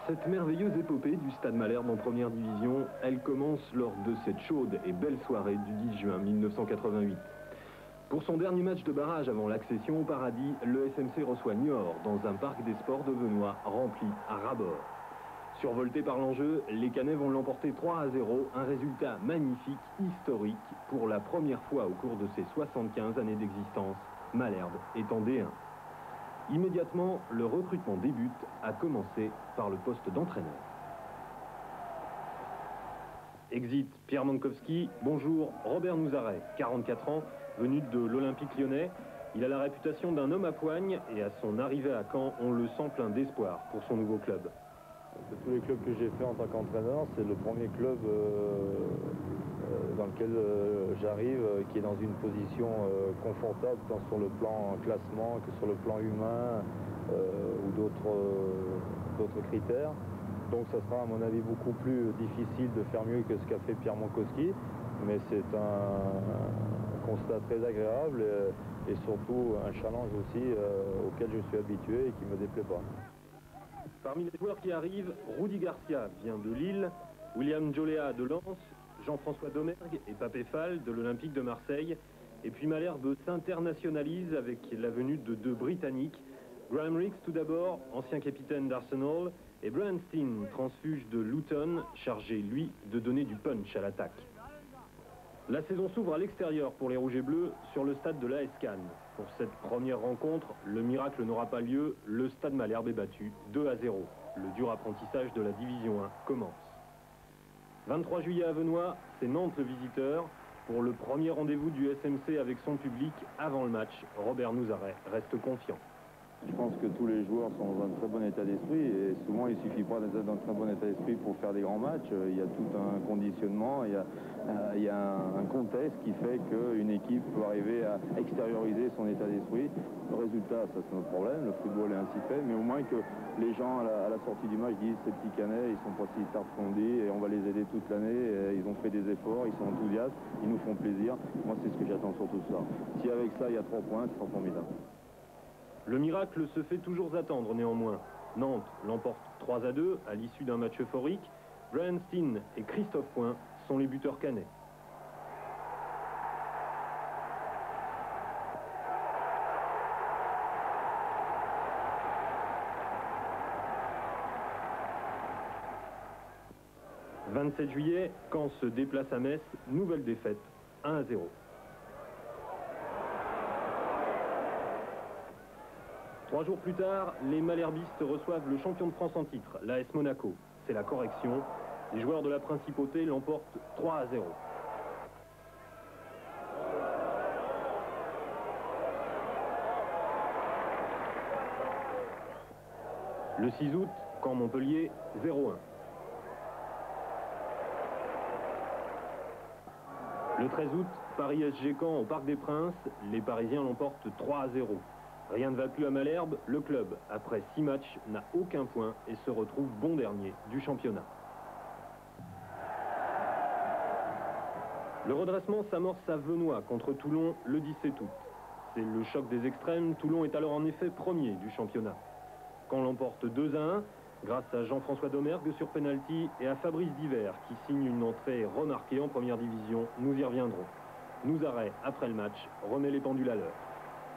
Cette merveilleuse épopée du Stade Malherbe en première division, elle commence lors de cette chaude et belle soirée du 10 juin 1988. Pour son dernier match de barrage avant l'accession au paradis, le SMC reçoit Niort dans un parc des sports de Venoix rempli à ras-bord. Survoltés par l'enjeu, les Canets vont l'emporter 3-0, un résultat magnifique, historique, pour la première fois au cours de ses 75 années d'existence, Malherbe est en D1. Immédiatement, le recrutement débute, à commencer par le poste d'entraîneur. Exit Pierre Mankowski, bonjour Robert Nouzaret, 44 ans, venu de l'Olympique lyonnais. Il a la réputation d'un homme à poigne et à son arrivée à Caen, on le sent plein d'espoir pour son nouveau club. De tous les clubs que j'ai fait en tant qu'entraîneur, c'est le premier club dans lequel j'arrive qui est dans une position confortable tant sur le plan classement que sur le plan humain ou d'autres critères. Donc ça sera à mon avis beaucoup plus difficile de faire mieux que ce qu'a fait Pierre Mankowski, mais c'est un constat très agréable et surtout un challenge aussi auquel je suis habitué et qui ne me déplaît pas. Parmi les joueurs qui arrivent, Rudy Garcia vient de Lille, William Joléa de Lens, Jean-François Domergue et Papé Fall de l'Olympique de Marseille. Et puis Malherbe s'internationalise avec la venue de deux Britanniques, Graham Rix tout d'abord, ancien capitaine d'Arsenal, et Brian Steen, transfuge de Luton, chargé lui de donner du punch à l'attaque. La saison s'ouvre à l'extérieur pour les Rouges et Bleus sur le stade de l'AS Cannes. Pour cette première rencontre, le miracle n'aura pas lieu, le stade Malherbe est battu 2-0. Le dur apprentissage de la Division 1 commence. 23 juillet à Venoix, c'est Nantes le visiteur. Pour le premier rendez-vous du SMC avec son public avant le match, Robert Nouzaret reste confiant. Je pense que tous les joueurs sont dans un très bon état d'esprit et souvent il ne suffit pas d'être dans un très bon état d'esprit pour faire des grands matchs. Il y a tout un conditionnement, il y a un contexte qui fait qu'une équipe peut arriver à extérioriser son état d'esprit. Le résultat, ça c'est notre problème, le football est ainsi fait, mais au moins que les gens à la sortie du match disent ces petits Canets, ils sont pas si tard fondés et on va les aider toute l'année, ils ont fait des efforts, ils sont enthousiastes, ils nous font plaisir. Moi c'est ce que j'attends surtout ça. Si avec ça il y a 3 points, c'est formidable. Le miracle se fait toujours attendre néanmoins. Nantes l'emporte 3-2 à l'issue d'un match euphorique. Brian Steen et Christophe Point sont les buteurs canets. Le 27 juillet, Caen se déplace à Metz, nouvelle défaite, 1-0. 3 jours plus tard, les Malherbistes reçoivent le champion de France en titre, l'AS Monaco. C'est la correction. Les joueurs de la Principauté l'emportent 3-0. Le 6 août, Caen-Montpellier, 0-1. Le 13 août, Paris-SG Caen au Parc des Princes, les Parisiens l'emportent 3-0. Rien ne va plus à Malherbe, le club, après 6 matchs, n'a aucun point et se retrouve bon dernier du championnat. Le redressement s'amorce à Venoix contre Toulon le 17 août. C'est le choc des extrêmes, Toulon est alors en effet premier du championnat. Caen l'emporte 2-1, grâce à Jean-François Domergue sur penalty et à Fabrice Diver qui signe une entrée remarquée en première division, nous y reviendrons. Nouzaret, après le match, remet les pendules à l'heure.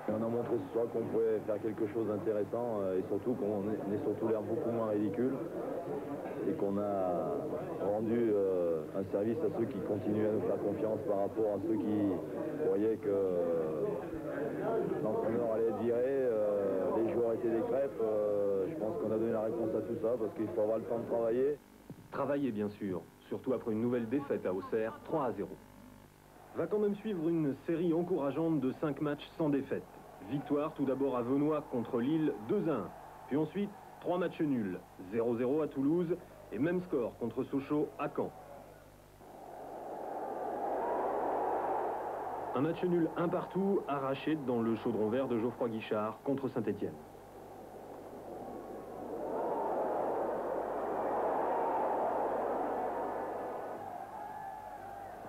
On a montré ce soir qu'on pouvait faire quelque chose d'intéressant et surtout qu'on est surtout l'air beaucoup moins ridicule et qu'on a rendu un service à ceux qui continuent à nous faire confiance par rapport à ceux qui croyaient que l'entraîneur allait être viré, les joueurs étaient des crêpes. Je pense qu'on a donné la réponse à tout ça parce qu'il faut avoir le temps de travailler. Travailler bien sûr, surtout après une nouvelle défaite à Auxerre, 3-0. Va quand même suivre une série encourageante de 5 matchs sans défaite. Victoire tout d'abord à Venoix contre Lille, 2-1. Puis ensuite, 3 matchs nuls, 0-0 à Toulouse et même score contre Sochaux à Caen. Un match nul 1 partout arraché dans le chaudron vert de Geoffroy Guichard contre Saint-Étienne.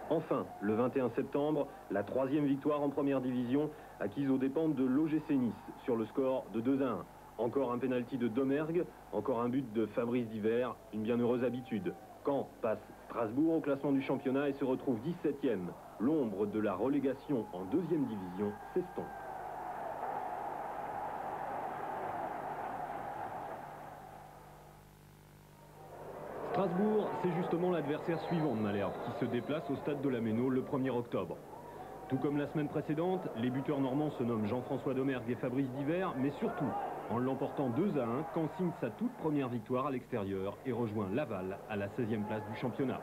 Enfin, le 21 septembre, la 3e victoire en première division, acquise aux dépens de l'OGC Nice, sur le score de 2-1. Encore un pénalty de Domergue, encore un but de Fabrice Divert, une bienheureuse habitude. Caen passe Strasbourg au classement du championnat et se retrouve 17e. L'ombre de la relégation en 2e division s'estompe. Strasbourg, c'est justement l'adversaire suivant de Malherbe qui se déplace au stade de la Méno le 1er octobre. Tout comme la semaine précédente, les buteurs normands se nomment Jean-François Domergue et Fabrice Divert, mais surtout, en l'emportant 2-1, Caen signe sa toute première victoire à l'extérieur et rejoint Laval à la 16e place du championnat.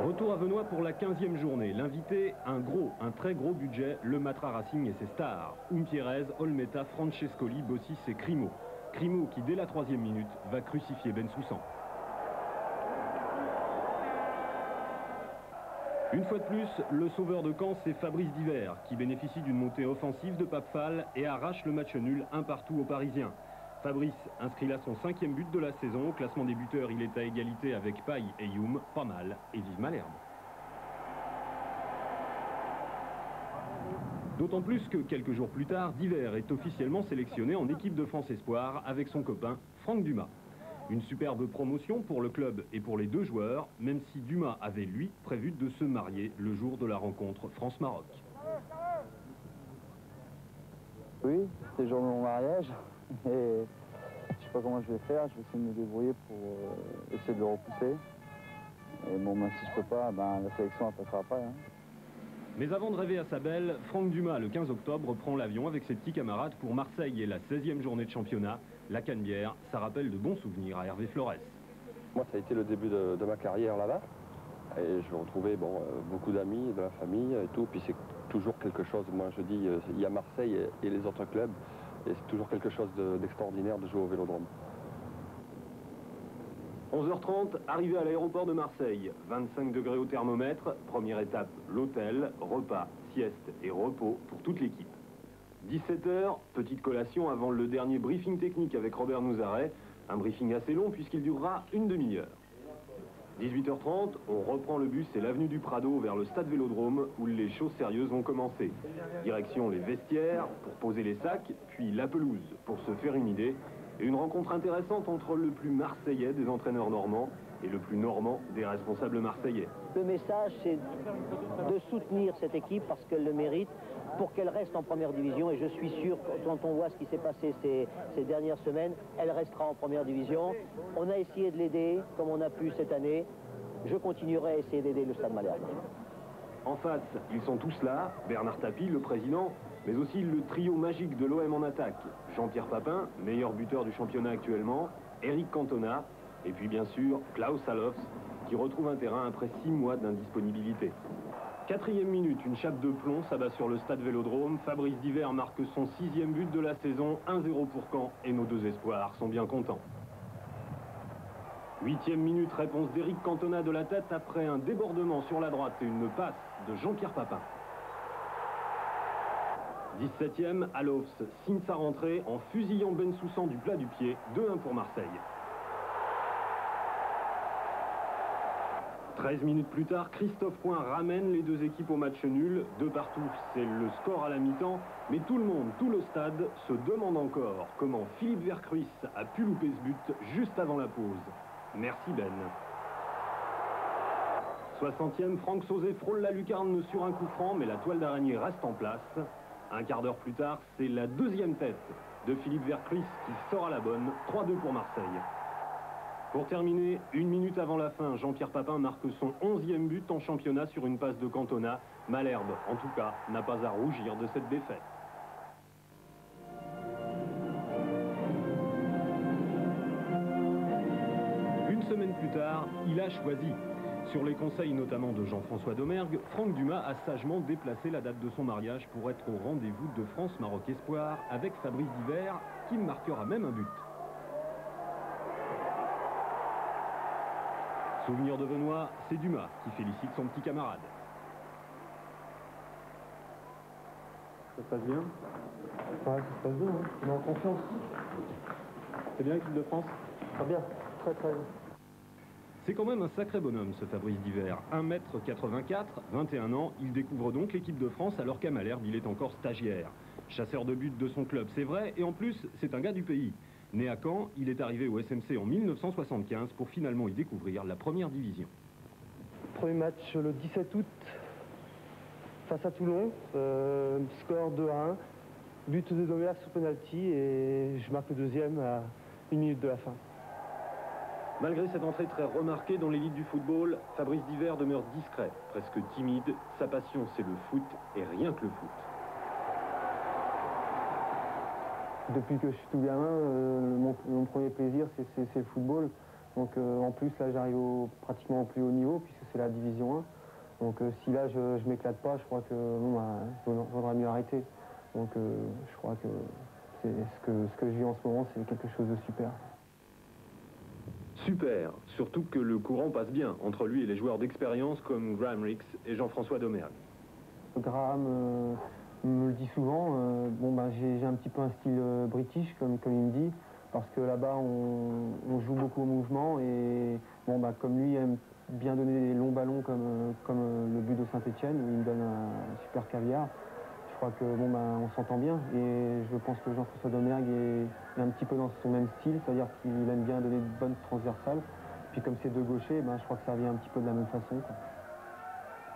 Retour à Venoy pour la 15e journée. L'invité, un très gros budget, le Matra Racing et ses stars. Umpierrez, Olmeta, Francescoli, Bossis et Crimo. Crimo qui, dès la 3e minute, va crucifier Bensoussan. Une fois de plus, le sauveur de Caen, c'est Fabrice Divert, qui bénéficie d'une montée offensive de Pape Fall et arrache le match nul 1-1 aux Parisiens. Fabrice inscrit là son 5e but de la saison. Au classement des buteurs, il est à égalité avec Paille et Youm. Pas mal, et vive Malherbe. D'autant plus que quelques jours plus tard, Divert est officiellement sélectionné en équipe de France Espoir avec son copain Franck Dumas. Une superbe promotion pour le club et pour les deux joueurs, même si Dumas avait, lui, prévu de se marier le jour de la rencontre France-Maroc. Oui, c'est le jour de mon mariage. Et je sais pas comment je vais faire, je vais essayer de me débrouiller pour essayer de le repousser. Et bon, même si je peux pas, ben, la sélection elle passera après. Hein. Mais avant de rêver à sa belle, Franck Dumas, le 15 octobre, prend l'avion avec ses petits camarades pour Marseille et la 16e journée de championnat. La Canebière, ça rappelle de bons souvenirs à Hervé Flores. Moi, ça a été le début de ma carrière là-bas. Et je vais retrouver beaucoup d'amis, de la famille et tout. Puis c'est toujours quelque chose, moi je dis, il y a Marseille et les autres clubs. Et c'est toujours quelque chose d'extraordinaire de jouer au Vélodrome. 11h30, arrivée à l'aéroport de Marseille. 25 degrés au thermomètre. Première étape, l'hôtel, repas, sieste et repos pour toute l'équipe. 17h, petite collation avant le dernier briefing technique avec Robert Nouzaret. Un briefing assez long puisqu'il durera une demi-heure. 18h30, on reprend le bus et l'avenue du Prado vers le stade Vélodrome où les choses sérieuses vont commencer. Direction les vestiaires pour poser les sacs, puis la pelouse pour se faire une idée. Et une rencontre intéressante entre le plus marseillais des entraîneurs normands et le plus normand des responsables marseillais. Le message, c'est de soutenir cette équipe parce qu'elle le mérite, pour qu'elle reste en première division. Et je suis sûr, quand on voit ce qui s'est passé ces dernières semaines, elle restera en première division. On a essayé de l'aider comme on a pu cette année. Je continuerai à essayer d'aider le Stade Malherbe. En face, ils sont tous là. Bernard Tapie, le président, mais aussi le trio magique de l'OM en attaque. Jean-Pierre Papin, meilleur buteur du championnat actuellement. Eric Cantona. Et puis bien sûr, Klaus Allofs, qui retrouve un terrain après 6 mois d'indisponibilité. 4e minute, une chape de plomb s'abat sur le stade Vélodrome. Fabrice Divert marque son 6e but de la saison, 1-0 pour Caen, et nos deux espoirs sont bien contents. 8e minute, réponse d'Eric Cantona de la tête après un débordement sur la droite et une passe de Jean-Pierre Papin. 17e, Allofs signe sa rentrée en fusillant Bensoussan du plat du pied, 2-1 pour Marseille. 13 minutes plus tard, Christophe Point ramène les deux équipes au match nul. 2 partout, c'est le score à la mi-temps. Mais tout le monde, tout le stade, se demande encore comment Philippe Vercruis a pu louper ce but juste avant la pause. Merci Ben. 60e, Franck Sauzet frôle la lucarne sur un coup franc, mais la toile d'araignée reste en place. Un quart d'heure plus tard, c'est la 2e tête de Philippe Vercruis qui sort à la bonne. 3-2 pour Marseille. Pour terminer, 1 minute avant la fin, Jean-Pierre Papin marque son 11e but en championnat sur une passe de Cantona. Malherbe, en tout cas, n'a pas à rougir de cette défaite. Une semaine plus tard, il a choisi. Sur les conseils notamment de Jean-François Domergue, Franck Dumas a sagement déplacé la date de son mariage pour être au rendez-vous de France-Maroc Espoir avec Fabrice Divert, qui marquera même un but. Souvenir de Venoy, c'est Dumas qui félicite son petit camarade. Ça se passe bien? Ouais, ça se passe bien, hein. On est en confiance. C'est bien l'équipe de France? Très bien, très très bien. C'est quand même un sacré bonhomme, ce Fabrice Divert. 1m84, 21 ans, il découvre donc l'équipe de France alors qu'à Malherbe, il est encore stagiaire. Chasseur de but de son club, c'est vrai, et en plus, c'est un gars du pays. Né à Caen, il est arrivé au SMC en 1975 pour finalement y découvrir la première division. Premier match le 17 août face à Toulon, score 2-1, but de Domergue sur penalty et je marque le deuxième à 1 minute de la fin. Malgré cette entrée très remarquée dans l'élite du football, Fabrice Divert demeure discret, presque timide. Sa passion, c'est le foot et rien que le foot. Depuis que je suis tout gamin, mon premier plaisir, c'est le football. Donc en plus, là, j'arrive pratiquement au plus haut niveau, puisque c'est la division 1. Donc si là, je m'éclate pas, je crois que bon, il vaudra mieux arrêter. Donc je crois que ce que je vis en ce moment, c'est quelque chose de super. Super, surtout que le courant passe bien entre lui et les joueurs d'expérience comme Graham Rix et Jean-François Domergue. Graham me le dit souvent, j'ai un petit peu un style british, comme il me dit, parce que là-bas, on joue beaucoup au mouvement et comme lui aime bien donner des longs ballons comme le but de Saint-Etienne, où il me donne un super caviar. Je crois que on s'entend bien et je pense que Jean-François Domergue est un petit peu dans son même style, c'est-à-dire qu'il aime bien donner de bonnes transversales. Puis comme c'est deux gauchers, je crois que ça vient un petit peu de la même façon, quoi.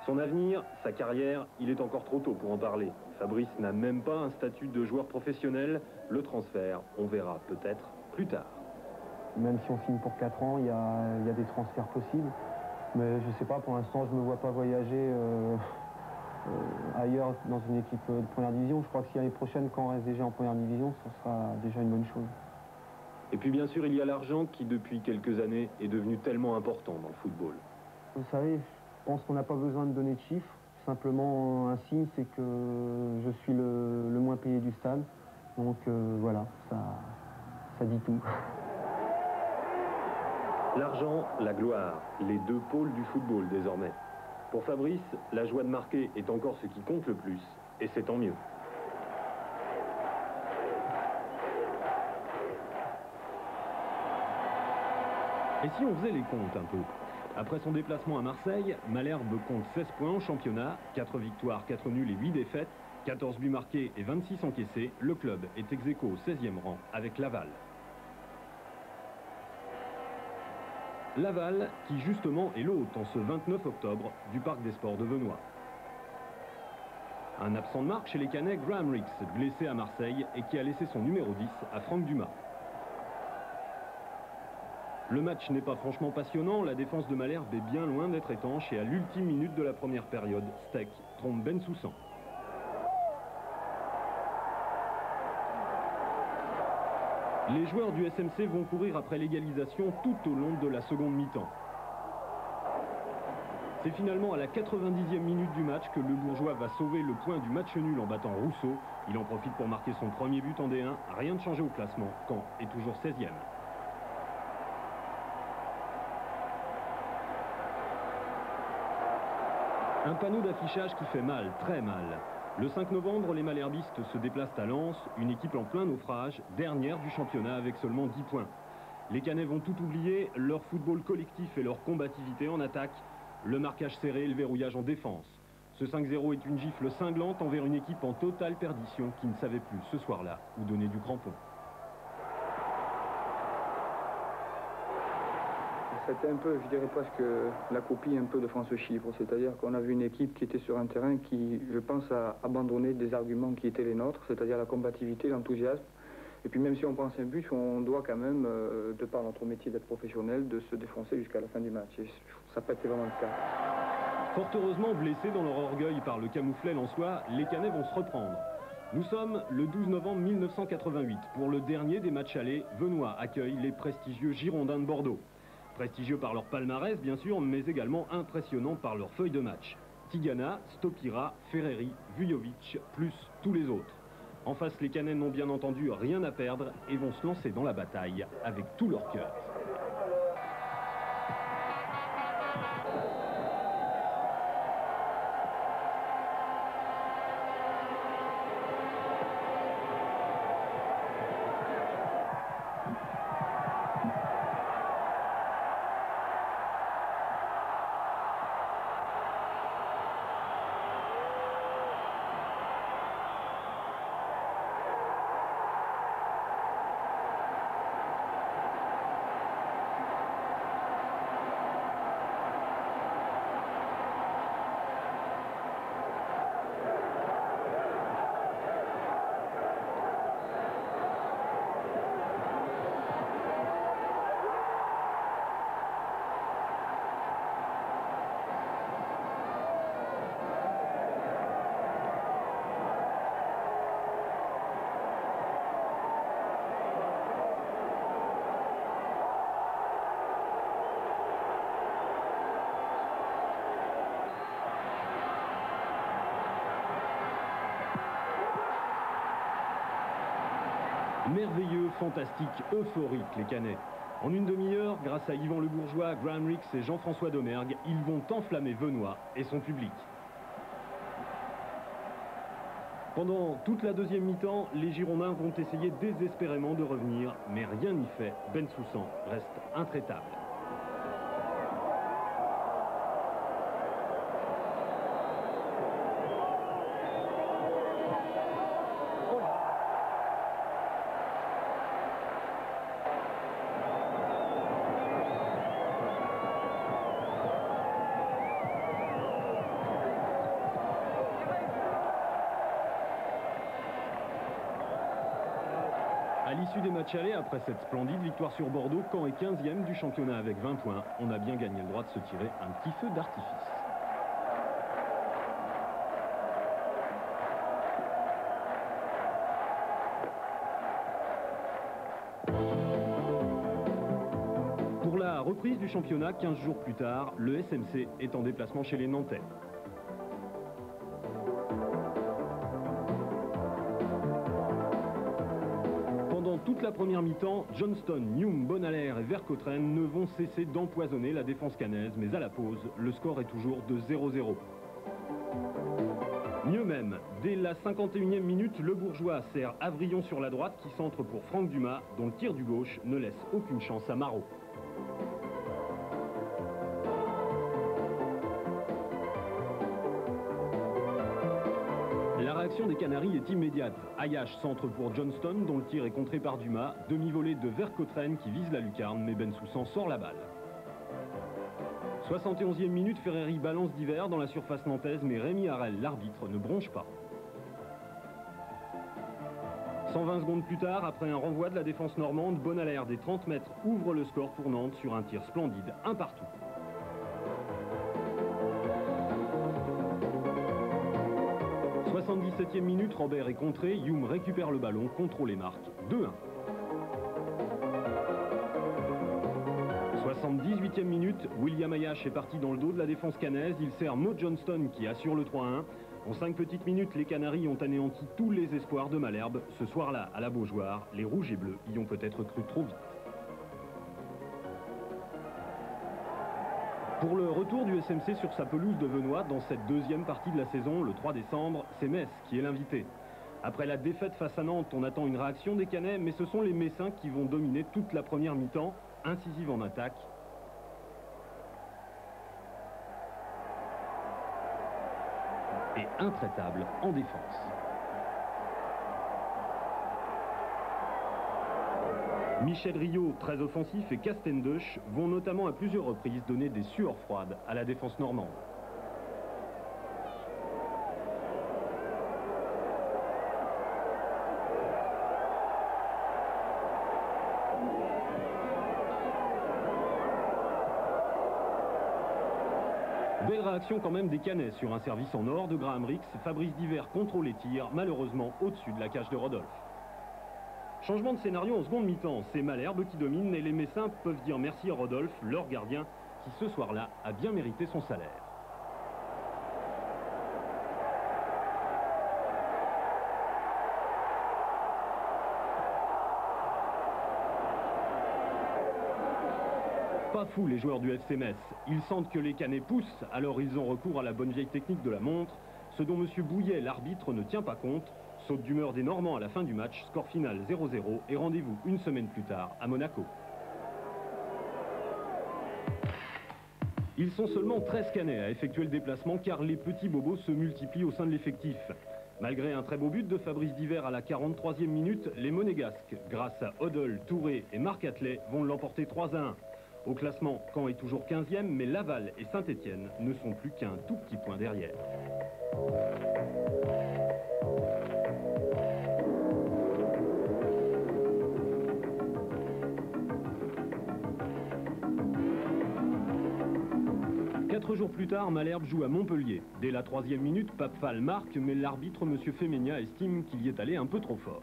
Son avenir, sa carrière, il est encore trop tôt pour en parler. Fabrice n'a même pas un statut de joueur professionnel. Le transfert, on verra peut-être plus tard. Même si on signe pour 4 ans, il y a des transferts possibles. Mais je sais pas, pour l'instant, je ne me vois pas voyager ailleurs dans une équipe de première division. Je crois que si l'année prochaine, quand on reste déjà en première division, ce sera déjà une bonne chose. Et puis bien sûr, il y a l'argent qui, depuis quelques années, est devenu tellement important dans le football. Vous savez, je pense qu'on n'a pas besoin de donner de chiffres. Simplement, un signe, c'est que je suis le moins payé du stade. Donc voilà, ça dit tout. L'argent, la gloire, les deux pôles du football désormais. Pour Fabrice, la joie de marquer est encore ce qui compte le plus, et c'est tant mieux. Et si on faisait les comptes un peu? Après son déplacement à Marseille, Malherbe compte 16 points en championnat, 4 victoires, 4 nuls et 8 défaites, 14 buts marqués et 26 encaissés. Le club est ex-aequo au 16e rang avec Laval. Laval, qui justement est l'hôte en ce 29 octobre du Parc des Sports de Venoy. Un absent de marque chez les Canets, Graham Rix, blessé à Marseille et qui a laissé son numéro 10 à Franck Dumas. Le match n'est pas franchement passionnant, la défense de Malherbe est bien loin d'être étanche et à l'ultime minute de la première période, Steck trompe Ben Soussan. Les joueurs du SMC vont courir après l'égalisation tout au long de la seconde mi-temps. C'est finalement à la 90e minute du match que le Bourgeois va sauver le point du match nul en battant Rousseau. Il en profite pour marquer son premier but en D1. Rien de changé au classement. Caen est toujours 16e. Un panneau d'affichage qui fait mal, très mal. Le 5 novembre, les malherbistes se déplacent à Lens, une équipe en plein naufrage, dernière du championnat avec seulement 10 points. Les Canets vont tout oublier, leur football collectif et leur combativité en attaque, le marquage serré et le verrouillage en défense. Ce 5-0 est une gifle cinglante envers une équipe en totale perdition qui ne savait plus ce soir-là où donner du crampon. C'était un peu, je dirais presque, la copie un peu de France-Chypre. C'est-à-dire qu'on a vu une équipe qui était sur un terrain qui, je pense, a abandonné des arguments qui étaient les nôtres, c'est-à-dire la combativité, l'enthousiasme. Et puis même si on prend 5 buts, on doit quand même, de par notre métier d'être professionnel, de se défoncer jusqu'à la fin du match. Et ça n'a pas été vraiment le cas. Fort heureusement, blessés dans leur orgueil par le camouflet lensois, les Canets vont se reprendre. Nous sommes le 12 novembre 1988. Pour le dernier des matchs allés, Venoy accueille les prestigieux Girondins de Bordeaux. Prestigieux par leur palmarès, bien sûr, mais également impressionnants par leur feuille de match. Tigana, Stopira, Ferreri, Vujovic, plus tous les autres. En face, les Canets n'ont bien entendu rien à perdre et vont se lancer dans la bataille avec tout leur cœur. Merveilleux, fantastique, euphorique les Canets. En une demi-heure, grâce à Yvan Le Bourgeois, Graham Rix et Jean-François Domergue, ils vont enflammer Venoix et son public. Pendant toute la deuxième mi-temps, les Girondins vont essayer désespérément de revenir, mais rien n'y fait. Bensoussan reste intraitable. À l'issue des matchs allés, après cette splendide victoire sur Bordeaux, Caen est 15e du championnat avec 20 points. On a bien gagné le droit de se tirer un petit feu d'artifice. Pour la reprise du championnat, 15 jours plus tard, le SMC est en déplacement chez les Nantais. Pendant toute la première mi-temps, Johnston, Newm, Bonalaire et Vercotrenne ne vont cesser d'empoisonner la défense cannaise, mais à la pause, le score est toujours de 0-0. Mieux même, dès la 51e minute, le Bourgeois sert Avrillon sur la droite qui centre pour Franck Dumas, dont le tir du gauche ne laisse aucune chance à Marot. La réaction des Canaries est immédiate. Ayache centre pour Johnston, dont le tir est contré par Dumas. Demi-volée de Vercotrenne qui vise la lucarne, mais Bensoussan sort la balle. 71e minute, Ferreri balance d'hiver dans la surface nantaise, mais Rémi Harel, l'arbitre, ne bronche pas. 120 secondes plus tard, après un renvoi de la défense normande, Bonalaire des 30 mètres ouvre le score pour Nantes sur un tir splendide, un partout. « 77e minute, Robert est contré, Youm récupère le ballon, contrôle et marque, 2-1. 78e minute, William Ayache est parti dans le dos de la défense cannaise, il sert Mo Johnston qui assure le 3-1. En 5 petites minutes, les Canaries ont anéanti tous les espoirs de Malherbe. Ce soir-là, à la Beaujoire, les Rouges et Bleus y ont peut-être cru trop vite. Pour le retour du SMC sur sa pelouse de Venoix dans cette deuxième partie de la saison, le 3 décembre, c'est Metz qui est l'invité. Après la défaite face à Nantes, on attend une réaction des Canets, mais ce sont les Messins qui vont dominer toute la première mi-temps, incisive en attaque. Et intraitable en défense. Michel Riot, très offensif, et Castendeuch vont notamment à plusieurs reprises donner des sueurs froides à la défense normande. Belle réaction quand même des Canets sur un service en or de Graham Rix. Fabrice Divert contrôle les tirs, malheureusement au-dessus de la cage de Rodolphe. Changement de scénario en seconde mi-temps, c'est Malherbe qui domine et les Messins peuvent dire merci à Rodolphe, leur gardien, qui ce soir-là a bien mérité son salaire. Pas fous les joueurs du FC Metz, ils sentent que les Canets poussent, alors ils ont recours à la bonne vieille technique de la montre, ce dont M. Bouillet, l'arbitre, ne tient pas compte. Saute d'humeur des Normands à la fin du match, score final 0-0 et rendez-vous une semaine plus tard à Monaco. Ils sont seulement 13 Canets à effectuer le déplacement car les petits bobos se multiplient au sein de l'effectif. Malgré un très beau but de Fabrice Divert à la 43e minute, les Monégasques, grâce à Hodol, Touré et Marc Atlet, vont l'emporter 3-1. Au classement, Caen est toujours 15e, mais Laval et Saint-Étienne ne sont plus qu'un tout petit point derrière. Quatre jours plus tard, Malherbe joue à Montpellier. Dès la 3e minute, Papefal marque, mais l'arbitre, M. Femenia, estime qu'il y est allé un peu trop fort.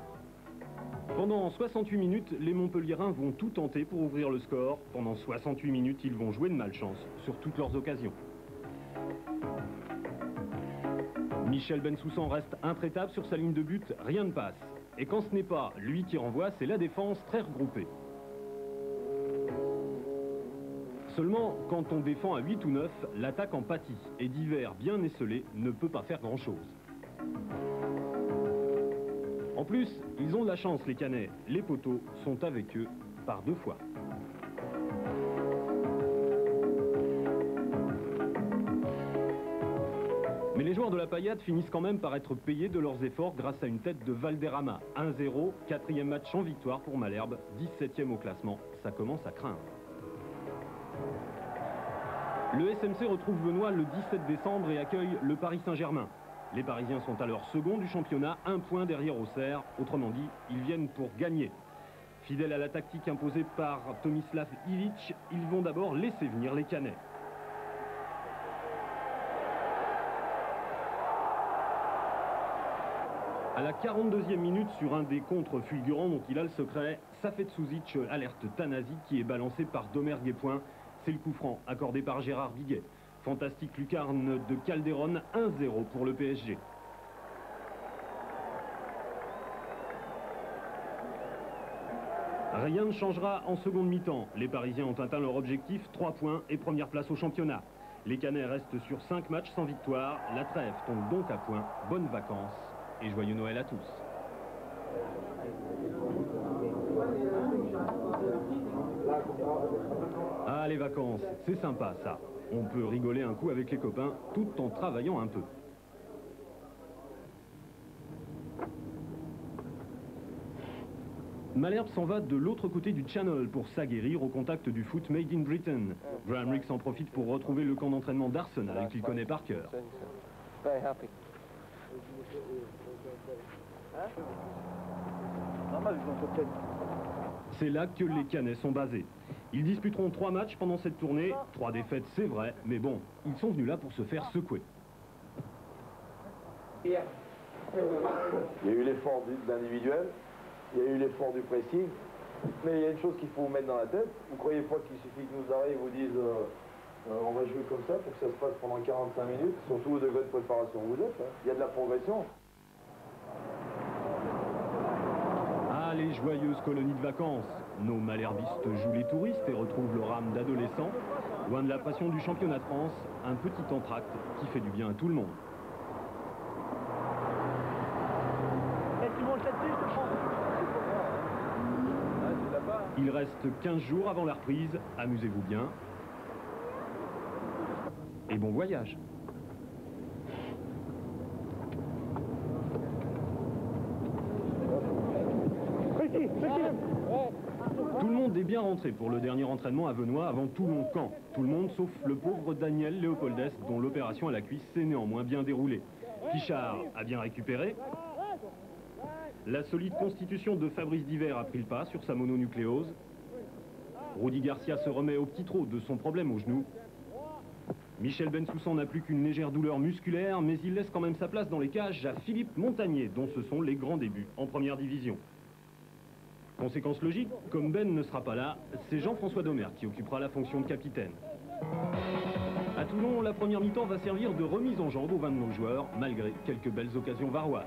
Pendant 68 minutes, les Montpelliérains vont tout tenter pour ouvrir le score. Pendant 68 minutes, ils vont jouer de malchance sur toutes leurs occasions. Michel Bensoussan reste intraitable sur sa ligne de but, rien ne passe. Et quand ce n'est pas lui qui renvoie, c'est la défense très regroupée. Seulement, quand on défend à 8 ou 9, l'attaque en pâtit. Et Divers, bien esselé, ne peut pas faire grand-chose. En plus, ils ont de la chance, les Canets. Les poteaux sont avec eux par 2 fois. Mais les joueurs de la Paillade finissent quand même par être payés de leurs efforts grâce à une tête de Valderrama. 1-0, 4e match en victoire pour Malherbe, 17e au classement. Ça commence à craindre. Le SMC retrouve Benoît le 17 décembre et accueille le Paris Saint-Germain. Les Parisiens sont à leur second du championnat, 1 point derrière Auxerre. Autrement dit, ils viennent pour gagner. Fidèles à la tactique imposée par Tomislav Ivic, ils vont d'abord laisser venir les Canets. À la 42e minute, sur un des contres fulgurants dont il a le secret, Safet Suzic alerte Tanasi qui est balancé par Domergue et Point. C'est le coup franc accordé par Gérard Biguet. Fantastique lucarne de Calderon, 1-0 pour le PSG. Rien ne changera en seconde mi-temps. Les Parisiens ont atteint leur objectif, 3 points et première place au championnat. Les Canets restent sur 5 matchs sans victoire. La trêve tombe donc à point. Bonnes vacances et joyeux Noël à tous. Ah, les vacances, c'est sympa ça. On peut rigoler un coup avec les copains tout en travaillant un peu. Malherbe s'en va de l'autre côté du Channel pour s'aguerrir au contact du foot made in Britain. Graham Rix en profite pour retrouver le camp d'entraînement d'Arsenal qu'il connaît par cœur. C'est là que les Canets sont basés. Ils disputeront 3 matchs pendant cette tournée. 3 défaites, c'est vrai, mais bon, ils sont venus là pour se faire secouer. Il y a eu l'effort de l'individuel, il y a eu l'effort du pressing, mais il y a une chose qu'il faut vous mettre dans la tête. Vous croyez pas qu'il suffit que nos arrêts vous disent on va jouer comme ça pour que ça se passe pendant 45 minutes, surtout au degré de préparation où vous êtes, hein. Il y a de la progression. Ah, les joyeuses colonies de vacances. Nos malherbistes jouent les touristes et retrouvent leur âme d'adolescents. Loin de la passion du championnat de France, un petit entracte qui fait du bien à tout le monde. Il reste 15 jours avant la reprise. Amusez-vous bien. Et bon voyage. Tout le monde est bien rentré pour le dernier entraînement à Venoy avant tout long camp. Tout le monde sauf le pauvre Daniel Léopoldès dont l'opération à la cuisse s'est néanmoins bien déroulée. Pichard a bien récupéré. La solide constitution de Fabrice Divers a pris le pas sur sa mononucléose. Rudy Garcia se remet au petit trot de son problème au genou. Michel Bensoussan n'a plus qu'une légère douleur musculaire, mais il laisse quand même sa place dans les cages à Philippe Montagnier, dont ce sont les grands débuts en première division. Conséquence logique, comme Ben ne sera pas là, c'est Jean-François Domergue qui occupera la fonction de capitaine. À Toulon, la première mi-temps va servir de remise en jambe aux 20 de nos joueurs, malgré quelques belles occasions varoises.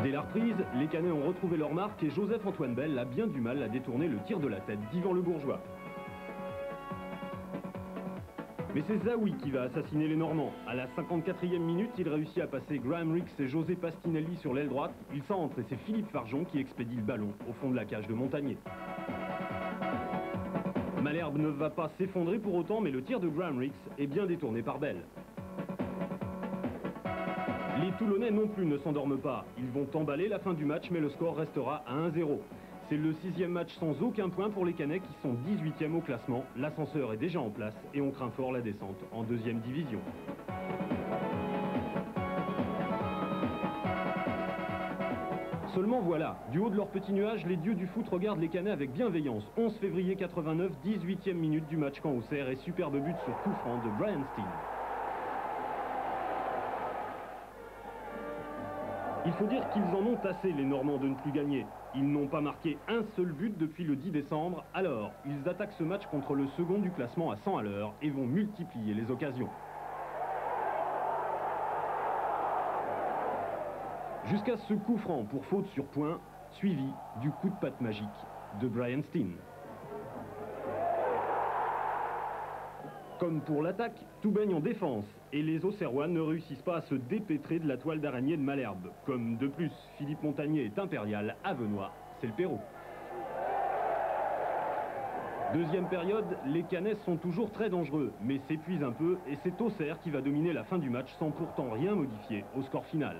Dès la reprise, les Canets ont retrouvé leur marque et Joseph-Antoine Bell a bien du mal à détourner le tir de la tête d'Yvan Le Bourgeois. Mais c'est Zawi qui va assassiner les Normands. À la 54e minute, il réussit à passer Graham Rix et José Pastinelli sur l'aile droite. Il centre et c'est Philippe Farjon qui expédie le ballon au fond de la cage de Montagnier. Malherbe ne va pas s'effondrer pour autant, mais le tir de Graham Rix est bien détourné par Bell. Les Toulonnais non plus ne s'endorment pas. Ils vont emballer la fin du match, mais le score restera à 1-0. C'est le 6e match sans aucun point pour les Canets qui sont 18e au classement. L'ascenseur est déjà en place et on craint fort la descente en 2e division. Seulement voilà, du haut de leur petit nuage, les dieux du foot regardent les Canets avec bienveillance. 11 février 89, 18e minute du match quand Auxerre et superbe but sur coup franc de Brian Steen. Il faut dire qu'ils en ont assez, les Normands, de ne plus gagner. Ils n'ont pas marqué un seul but depuis le 10 décembre. Alors, ils attaquent ce match contre le second du classement à 100 à l'heure et vont multiplier les occasions. Jusqu'à ce coup franc pour faute sur point, suivi du coup de patte magique de Brian Steen. Comme pour l'attaque, tout baigne en défense et les Auxerrois ne réussissent pas à se dépêtrer de la toile d'araignée de Malherbe. Comme de plus, Philippe Montagnier est impérial, Avenois, c'est le Pérou. Deuxième période, les Canets sont toujours très dangereux, mais s'épuisent un peu et c'est Auxerre qui va dominer la fin du match sans pourtant rien modifier au score final.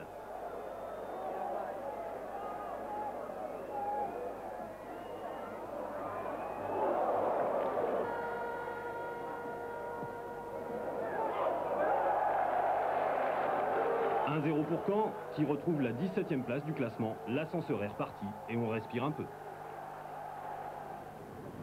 « 1-0 pour Caen, qui retrouve la 17e place du classement. L'ascenseur est reparti et on respire un peu.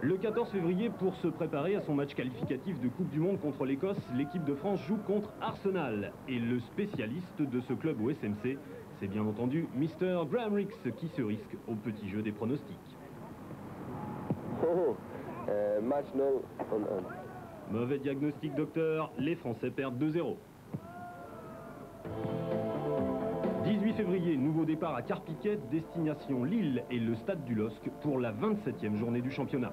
Le 14 février, pour se préparer à son match qualificatif de Coupe du Monde contre l'Écosse, l'équipe de France joue contre Arsenal. Et le spécialiste de ce club au SMC, c'est bien entendu Mr. Graham Rix qui se risque au petit jeu des pronostics. Match nul en 1. Mauvais diagnostic, docteur. Les Français perdent 2-0. 18 février, nouveau départ à Carpiquet, destination Lille et le stade du LOSC pour la 27e journée du championnat.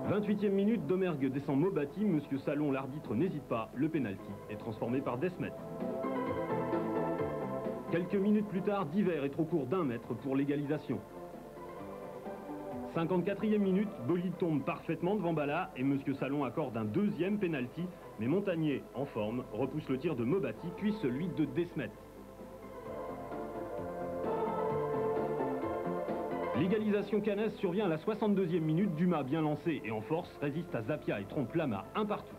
28e minute, Domergue descend Mobati, Monsieur Salon, l'arbitre n'hésite pas, le pénalty est transformé par Desmet. Quelques minutes plus tard, Diver est trop court d'1 mètre pour l'égalisation. 54e minute, Bolide tombe parfaitement devant Bala et Monsieur Salon accorde un deuxième pénalty, mais Montagnier, en forme, repousse le tir de Mobati puis celui de Desmet. L'égalisation cannaise survient à la 62e minute, Dumas bien lancé et en force résiste à Zapia et trompe Lama un partout.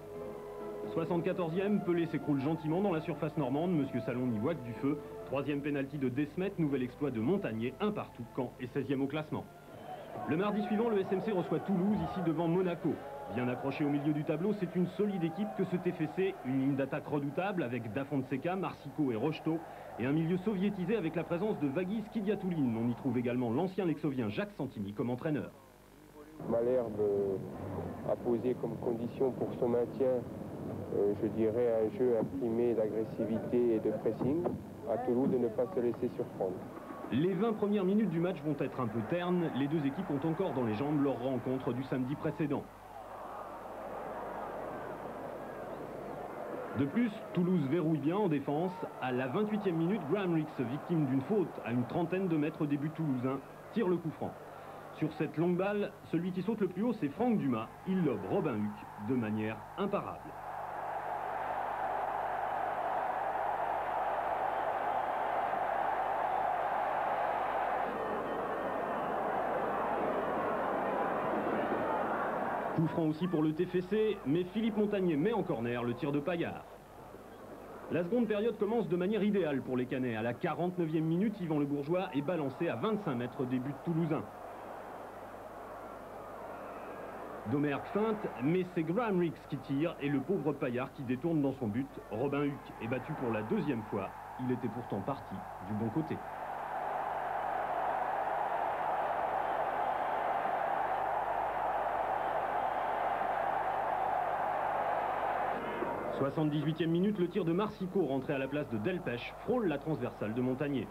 74e, Pelé s'écroule gentiment dans la surface normande, Monsieur Salon n'y voit que du feu. Troisième pénalty de Desmet, nouvel exploit de Montagnier, un partout, Caen est 16e au classement. Le mardi suivant, le SMC reçoit Toulouse, ici devant Monaco. Bien accroché au milieu du tableau, c'est une solide équipe que ce TFC, une ligne d'attaque redoutable avec Da Fonseca, Marsico et Rocheteau, et un milieu soviétisé avec la présence de Vagis Kidiatouline. On y trouve également l'ancien lexovien Jacques Santini comme entraîneur. Malherbe a posé comme condition pour son maintien, je dirais, un jeu imprimé d'agressivité et de pressing. À Toulouse, de ne pas se laisser surprendre. Les 20 premières minutes du match vont être un peu ternes. Les deux équipes ont encore dans les jambes leur rencontre du samedi précédent. De plus, Toulouse verrouille bien en défense. À la 28e minute, Graham Rix, victime d'une faute à une trentaine de mètres des buts toulousains, tire le coup franc. Sur cette longue balle, celui qui saute le plus haut, c'est Franck Dumas. Il lobe Robin Huck de manière imparable. Coup franc aussi pour le TFC, mais Philippe Montagnier met en corner le tir de Paillard. La seconde période commence de manière idéale pour les Canets. À la 49e minute, Yvan Le Bourgeois est balancé à 25 mètres des buts toulousains. Domergue feinte, mais c'est Graham Rix qui tire et le pauvre Paillard qui détourne dans son but. Robin Huck est battu pour la deuxième fois. Il était pourtant parti du bon côté. 78e minute, le tir de Marsico rentré à la place de Delpech frôle la transversale de Montagnier.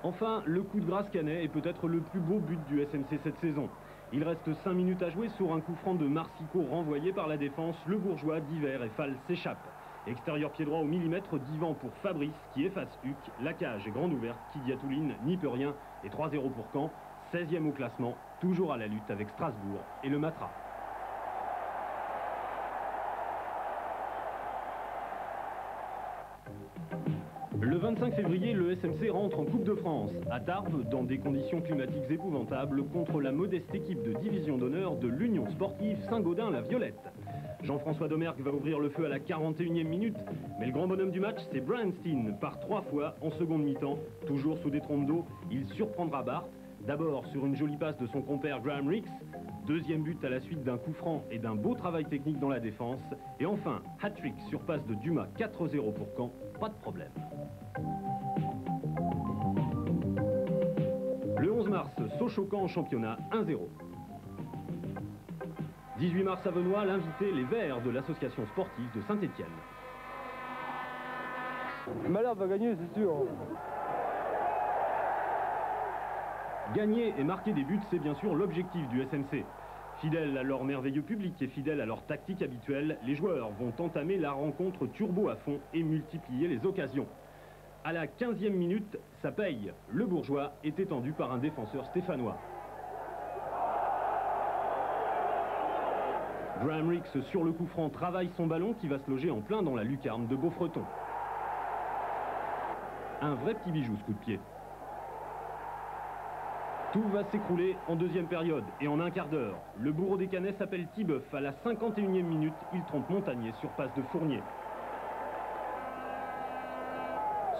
Enfin, le coup de grâce canet est peut-être le plus beau but du SMC cette saison. Il reste 5 minutes à jouer sur un coup franc de Marsico renvoyé par la défense. Le Bourgeois, Diver et Fall s'échappent. Extérieur pied droit au millimètre d'Yvan pour Fabrice qui efface Huck. La cage est grande ouverte, Kidiatouline n'y peut rien et 3-0 pour Caen, 16e au classement, toujours à la lutte avec Strasbourg et le Matra. Le 25 février, le SMC rentre en Coupe de France, à Tarbes, dans des conditions climatiques épouvantables, contre la modeste équipe de division d'honneur de l'Union Sportive Saint-Gaudin-la Violette. Jean-François Domergue va ouvrir le feu à la 41e minute, mais le grand bonhomme du match, c'est Brian Steen, par 3 fois en seconde mi-temps, toujours sous des trompes d'eau, il surprendra Barthes, d'abord sur une jolie passe de son compère Graham Rix, deuxième but à la suite d'un coup franc et d'un beau travail technique dans la défense, et enfin, hat-trick sur passe de Dumas, 4-0 pour Caen, pas de problème. Le 11 mars, Sochaux-Caen en championnat, 1-0. 18 mars à Venoy, l'invité, les Verts de l'association sportive de Saint-Étienne. Malherbe va gagner, c'est sûr. Gagner et marquer des buts, c'est bien sûr l'objectif du SNC. Fidèles à leur merveilleux public et fidèles à leur tactique habituelle, les joueurs vont entamer la rencontre turbo à fond et multiplier les occasions. À la 15e minute, ça paye. Le Bourgeois est étendu par un défenseur stéphanois. Graham Rix, sur le coup franc, travaille son ballon qui va se loger en plein dans la lucarne de Beaufreton. Un vrai petit bijou, ce coup de pied. Tout va s'écrouler en deuxième période et en un quart d'heure. Le bourreau des Canets s'appelle Tibeuf. À la 51e minute, il trompe Montagnier sur passe de Fournier.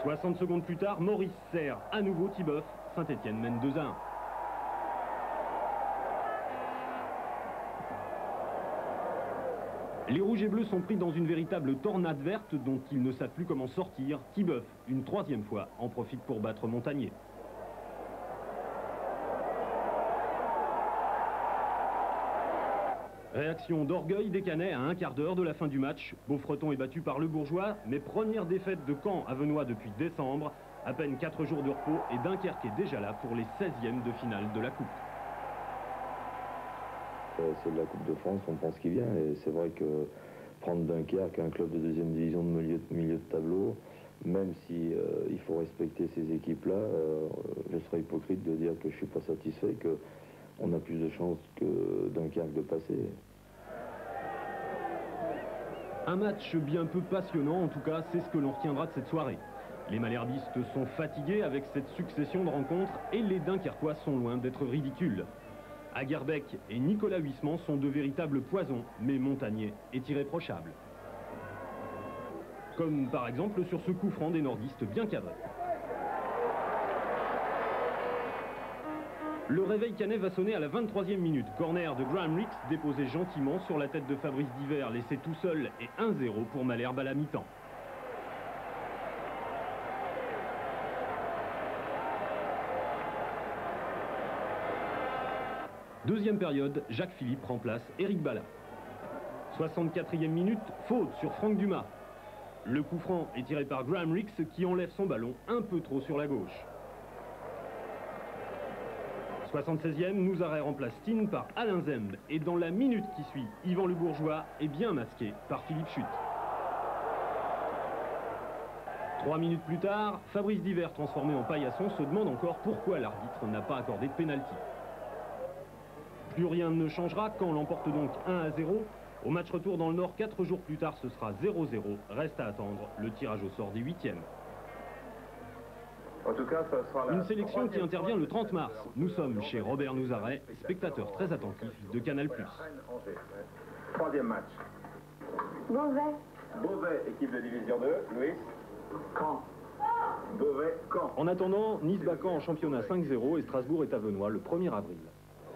60 secondes plus tard, Maurice sert à nouveau Tibeuf. Saint-Étienne mène 2-1. Les Rouges et Bleus sont pris dans une véritable tornade verte dont ils ne savent plus comment sortir. Tibeuf, une troisième fois, en profite pour battre Montagnier. Réaction d'orgueil des Canets à un quart d'heure de la fin du match. Beaufreton est battu par le Bourgeois, mais première défaite de Caen à Venoy depuis décembre. À peine 4 jours de repos et Dunkerque est déjà là pour les 16e de finale de la Coupe. C'est de la Coupe de France, on pense qu'il vient. Et c'est vrai que prendre Dunkerque, un club de deuxième division de milieu de tableau, même si il faut respecter ces équipes-là, je serais hypocrite de dire que je ne suis pas satisfait, qu'on a plus de chances que Dunkerque de passer. Un match bien peu passionnant, en tout cas, c'est ce que l'on retiendra de cette soirée. Les malherbistes sont fatigués avec cette succession de rencontres et les Dunkerquois sont loin d'être ridicules. Aguerbec et Nicolas Huisman sont de véritables poisons, mais Montagnier est irréprochable. Comme par exemple sur ce coup franc des nordistes bien cadré. Le réveil canet va sonner à la 23e minute. Corner de Graham Rix déposé gentiment sur la tête de Fabrice Divert, laissé tout seul et 1-0 pour Malherbe à la mi-temps. Deuxième période, Jacques Philippe remplace Éric Bala. 64e minute, faute sur Franck Dumas. Le coup franc est tiré par Graham Rix qui enlève son ballon un peu trop sur la gauche. 76e, Nouzaret remplace Tine par Alain Zemb. Et dans la minute qui suit, Yvan Le Bourgeois est bien masqué par Philippe Chute. 3 minutes plus tard, Fabrice Divert, transformé en paillasson, se demande encore pourquoi l'arbitre n'a pas accordé de pénalty. Plus rien ne changera quand on l'emporte donc 1-0. Au match retour dans le Nord, 4 jours plus tard, ce sera 0-0. Reste à attendre le tirage au sort des 8e. En tout cas, ça sera une sélection qui intervient le 30 mars. Nous sommes chez Robert Nouzaret, spectateur très attentif de Canal+. Troisième match. Beauvais. Beauvais, équipe de division 2. Louis. Caen. Beauvais, Caen. En attendant, Nice bat Caen en championnat 5-0 et Strasbourg est à Venoy le 1er avril.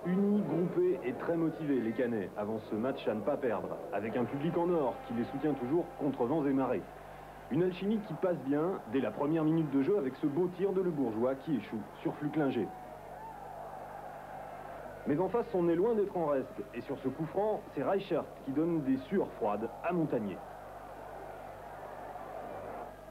Unis, groupés et très motivés, les Canets, avant ce match à ne pas perdre, avec un public en or qui les soutient toujours contre vents et marées. Une alchimie qui passe bien dès la première minute de jeu avec ce beau tir de Le Bourgeois qui échoue sur Flucklinger. Mais en face, on est loin d'être en reste. Et sur ce coup franc, c'est Reichert qui donne des sueurs froides à Montagnier.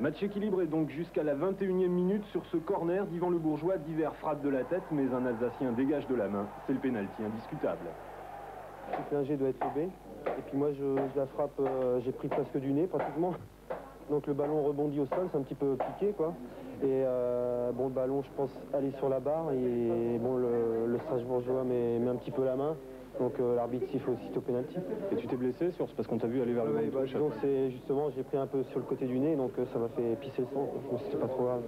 Match équilibré donc jusqu'à la 21e minute sur ce corner d'Yvan Le Bourgeois. Divers frappe de la tête, mais un Alsacien dégage de la main. C'est le pénalty indiscutable. Flucklinger doit être tombé. Et puis moi, je la frappe, j'ai pris presque du nez pratiquement. Donc le ballon rebondit au sol, c'est un petit peu piqué quoi. Et bon, le ballon, je pense, aller sur la barre. Et bon, le Strasbourgeois met un petit peu la main. Donc l'arbitre siffle aussitôt pénalty. Et tu t'es blessé sur, c'est parce qu'on t'a vu aller vers le ballon. Donc c'est justement, j'ai pris un peu sur le côté du nez, donc ça m'a fait pisser le sang. Donc c'était pas trop grave.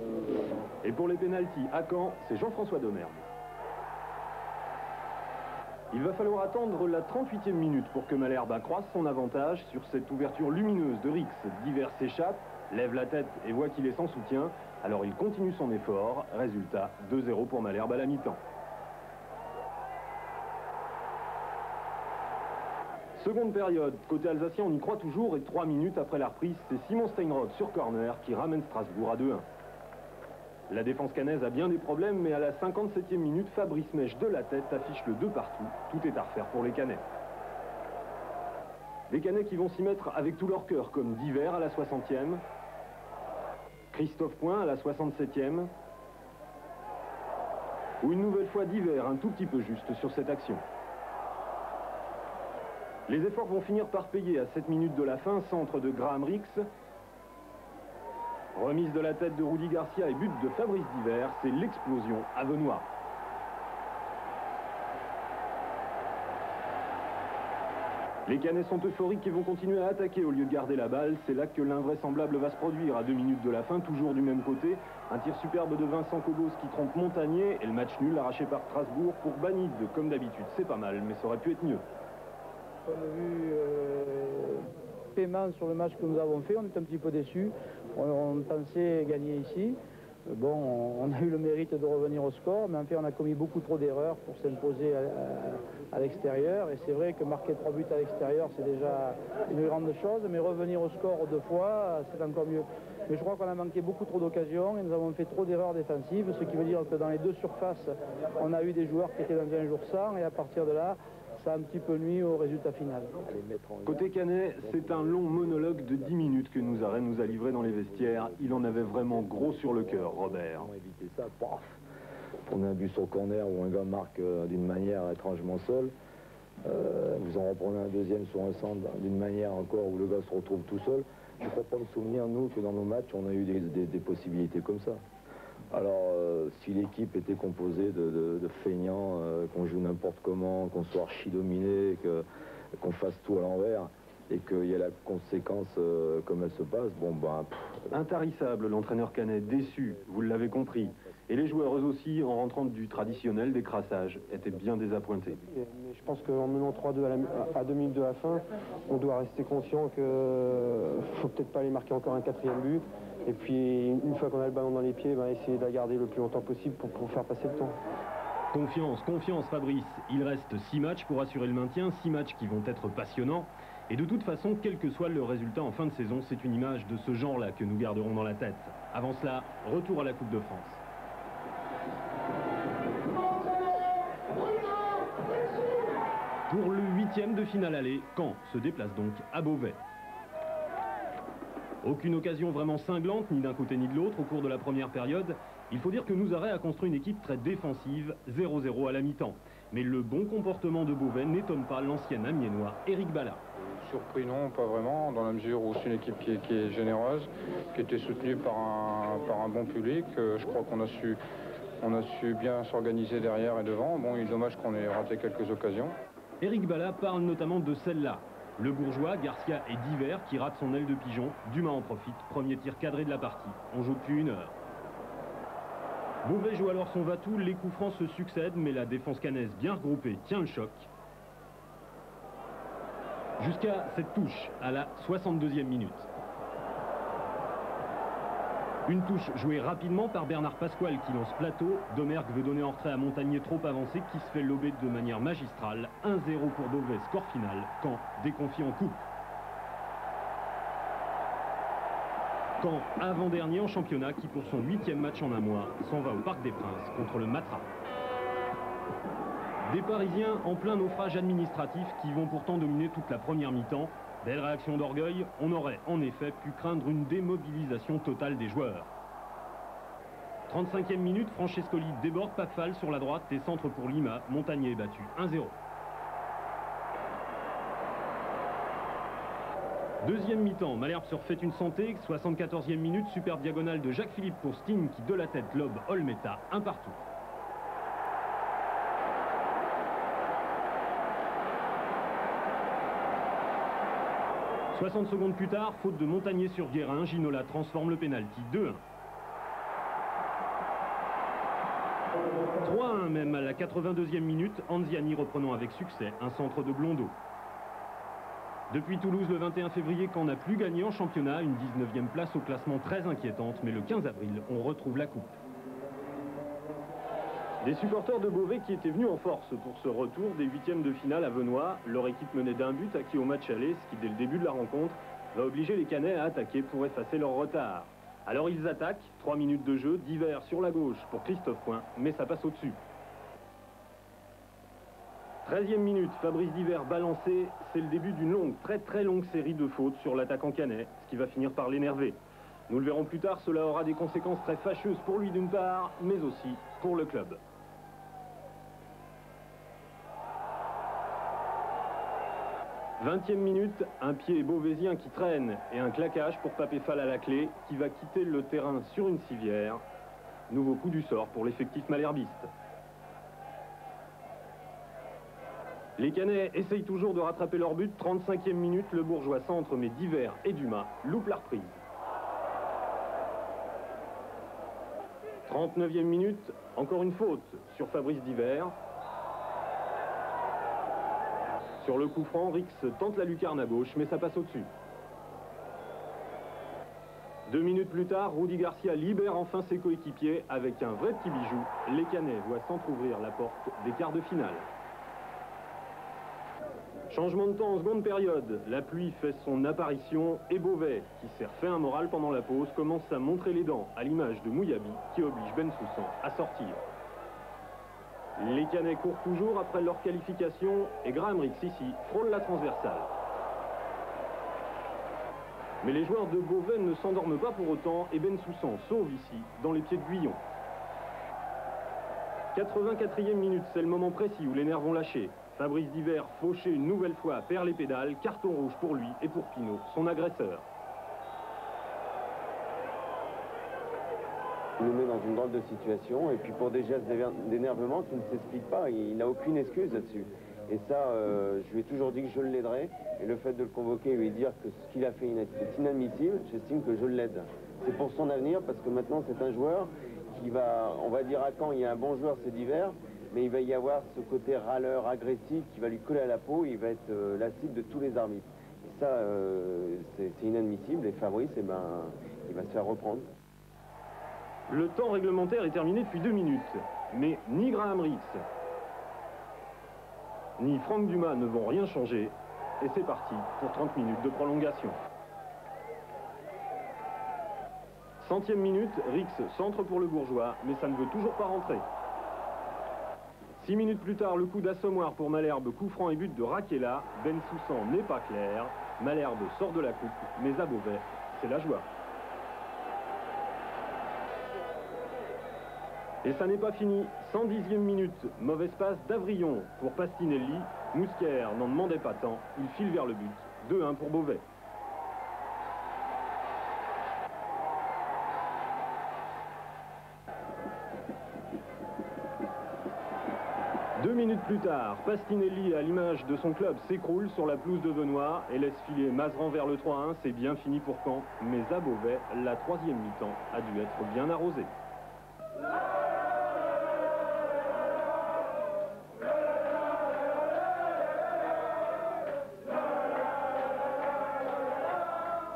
Et pour les pénaltys à Caen, c'est Jean-François Domergue. Il va falloir attendre la 38e minute pour que Malherbe accroisse son avantage sur cette ouverture lumineuse de Rix. Divers s'échappe, lève la tête et voit qu'il est sans soutien. Alors il continue son effort. Résultat, 2-0 pour Malherbe à la mi-temps. Seconde période, côté alsacien, on y croit toujours et 3 minutes après la reprise, c'est Simon Steinroth sur corner qui ramène Strasbourg à 2-1. La défense cannaise a bien des problèmes, mais à la 57e minute, Fabrice Mèche de la tête affiche le 2 partout. Tout est à refaire pour les Canets. Des Canets qui vont s'y mettre avec tout leur cœur, comme Divers à la 60e. Christophe Point à la 67e. Ou une nouvelle fois Divers, un tout petit peu juste sur cette action. Les efforts vont finir par payer à 7 minutes de la fin. Centre de Graham Rix. Remise de la tête de Rudy Garcia et but de Fabrice Divers. C'est l'explosion à Venoy. Les Canets sont euphoriques et vont continuer à attaquer au lieu de garder la balle. C'est là que l'invraisemblable va se produire à 2 minutes de la fin, toujours du même côté. Un tir superbe de Vincent Cobos qui trompe Montagnier et le match nul arraché par Strasbourg pour Banide. Comme d'habitude, c'est pas mal, mais ça aurait pu être mieux. On a vu paiement sur le match que nous avons fait, on est un petit peu déçus. On pensait gagner ici. Bon, on a eu le mérite de revenir au score, mais en fait on a commis beaucoup trop d'erreurs pour s'imposer à l'extérieur. Et c'est vrai que marquer 3 buts à l'extérieur, c'est déjà une grande chose, mais revenir au score 2 fois, c'est encore mieux. Mais je crois qu'on a manqué beaucoup trop d'occasions et nous avons fait trop d'erreurs défensives, ce qui veut dire que dans les 2 surfaces, on a eu des joueurs qui étaient dans un jour sans, et à partir de là, ça a un petit peu nuit au résultat final. Côté Canet, c'est un long monologue de 10 minutes que Nouzareth nous a livré dans les vestiaires. Il en avait vraiment gros sur le cœur, Robert. Éviter ça, paf. Prenez un but sur corner où un gars marque d'une manière étrangement seul. Vous en reprenez un deuxième sur un centre d'une manière encore où le gars se retrouve tout seul. Je ne crois pas me souvenir, nous, que dans nos matchs, on a eu des possibilités comme ça. Alors, si l'équipe était composée de feignants, qu'on joue n'importe comment, qu'on soit archi-dominé, qu'on fasse tout à l'envers, et qu'il y ait la conséquence comme elle se passe, bon ben... Intarissable, l'entraîneur Canet, déçu, vous l'avez compris. Et les joueurs, eux aussi, en rentrant du traditionnel décrassage, étaient bien désappointés. Mais je pense qu'en menant 3-2 à 2 minutes de la fin, on doit rester conscient qu'il ne faut peut-être pas aller marquer encore un 4e but. Et puis, une fois qu'on a le ballon dans les pieds, essayer de la garder le plus longtemps possible pour faire passer le temps. Confiance, confiance Fabrice. Il reste 6 matchs pour assurer le maintien, 6 matchs qui vont être passionnants. Et de toute façon, quel que soit le résultat en fin de saison, c'est une image de ce genre-là que nous garderons dans la tête. Avant cela, retour à la Coupe de France. Pour le 8e de finale aller, Caen se déplace donc à Beauvais. Aucune occasion vraiment cinglante, ni d'un côté ni de l'autre, au cours de la première période. Il faut dire que Nouzareth a construit une équipe très défensive, 0-0 à la mi-temps. Mais le bon comportement de Beauvais n'étonne pas l'ancien Amiénois Éric Balla. Surpris non, pas vraiment, dans la mesure où c'est une équipe qui est généreuse, qui était soutenue par un bon public. Je crois qu'on a su bien s'organiser derrière et devant. Bon, il est dommage qu'on ait raté quelques occasions. Éric Balla parle notamment de celle-là. Le Bourgeois, Garcia et Divers qui rate son aile de pigeon. Dumas en profite. Premier tir cadré de la partie. On joue depuis 1 heure. Beauvais joue alors son va-tout. Les coups francs se succèdent, mais la défense cannaise bien regroupée tient le choc. Jusqu'à cette touche à la 62e minute. Une touche jouée rapidement par Bernard Pasquale qui lance plateau. Domergue veut donner en retrait à Montagnier trop avancé qui se fait lober de manière magistrale. 1-0 pour Beauvais, score final. Caen déconfie en coupe. Caen avant-dernier en championnat qui pour son 8e match en un mois s'en va au Parc des Princes contre le Matra. Des Parisiens en plein naufrage administratif qui vont pourtant dominer toute la première mi-temps. Belle réaction d'orgueil, on aurait en effet pu craindre une démobilisation totale des joueurs. 35e minute, Francescoli déborde Pafal sur la droite et centre pour Lima. Montagnier est battu 1-0. Deuxième mi-temps, Malherbe se refait une santé. 74e minute, super diagonale de Jacques-Philippe pour Sting qui de la tête lobe Olmeta, 1 partout. « 60 secondes plus tard, faute de Montagnier sur Guérin, Ginola transforme le pénalty 2-1. 3-1 même à la 82e minute, Anziani reprenant avec succès un centre de Blondeau. Depuis Toulouse le 21 février, Caen n'a plus gagné en championnat, une 19e place au classement très inquiétante, mais le 15 avril, on retrouve la coupe. Des supporters de Beauvais qui étaient venus en force pour ce retour des 8e de finale à Venoy. Leur équipe menait d'1 but acquis au match aller, ce qui dès le début de la rencontre va obliger les Canets à attaquer pour effacer leur retard. Alors ils attaquent, 3 minutes de jeu, Divers sur la gauche pour Christophe Point, mais ça passe au-dessus. 13e minute, Fabrice Divers balancé, c'est le début d'une longue, très longue série de fautes sur l'attaquant canet, ce qui va finir par l'énerver. Nous le verrons plus tard, cela aura des conséquences très fâcheuses pour lui d'une part, mais aussi pour le club. « 20e minute, un pied beauvaisien qui traîne et un claquage pour Papé Fall à la clé qui va quitter le terrain sur une civière. Nouveau coup du sort pour l'effectif malherbiste. Les Canets essayent toujours de rattraper leur but. 35e minute, le Bourgeois centre mais Divers et Dumas loupent la reprise. 39e minute, encore une faute sur Fabrice Divers. Sur le coup franc, Rix tente la lucarne à gauche, mais ça passe au-dessus. 2 minutes plus tard, Rudy Garcia libère enfin ses coéquipiers avec un vrai petit bijou. Les Canets voient s'entrouvrir la porte des quarts de finale. Changement de temps en seconde période. La pluie fait son apparition et Beauvais, qui s'est refait un moral pendant la pause, commence à montrer les dents à l'image de Mouyabi qui oblige Bensoussan à sortir. Les Canets courent toujours après leur qualification et Graham Rix ici frôle la transversale. Mais les joueurs de Beauvais ne s'endorment pas pour autant et Bensoussan sauve ici dans les pieds de Guyon. 84e minute, c'est le moment précis où les nerfs vont lâcher. Fabrice Divers, fauché une nouvelle fois, perd les pédales, carton rouge pour lui et pour Pinot, son agresseur. Il nous met dans une drôle de situation et puis pour des gestes d'énervement qui ne s'expliquent pas, il n'a aucune excuse là-dessus. Et ça, je lui ai toujours dit que je l'aiderais et le fait de le convoquer et lui dire que ce qu'il a fait est inadmissible, j'estime que je l'aide. C'est pour son avenir parce que maintenant c'est un joueur qui va, on va dire à Caen, il y a un bon joueur, c'est Divers, mais il va y avoir ce côté râleur, agressif qui va lui coller à la peau, il va être la cible de tous les arbitres. Et ça, c'est inadmissible et Fabrice, il va se faire reprendre. Le temps réglementaire est terminé depuis 2 minutes, mais ni Graham Rix, ni Franck Dumas ne vont rien changer, et c'est parti pour 30 minutes de prolongation. 100e minute, Rix centre pour le Bourgeois, mais ça ne veut toujours pas rentrer. 6 minutes plus tard, le coup d'assommoir pour Malherbe, coup franc et but de Rakela. Bensoussan n'est pas clair, Malherbe sort de la coupe, mais à Beauvais, c'est la joie. Et ça n'est pas fini. 110e minute, mauvaise passe d'Avrillon pour Pastinelli. Mousquer n'en demandait pas tant. Il file vers le but. 2-1 pour Beauvais. Deux minutes plus tard, Pastinelli, à l'image de son club, s'écroule sur la pelouse de Venoy et laisse filer Mazeran vers le 3-1. C'est bien fini pour Caen. Mais à Beauvais, la 3e mi-temps a dû être bien arrosée.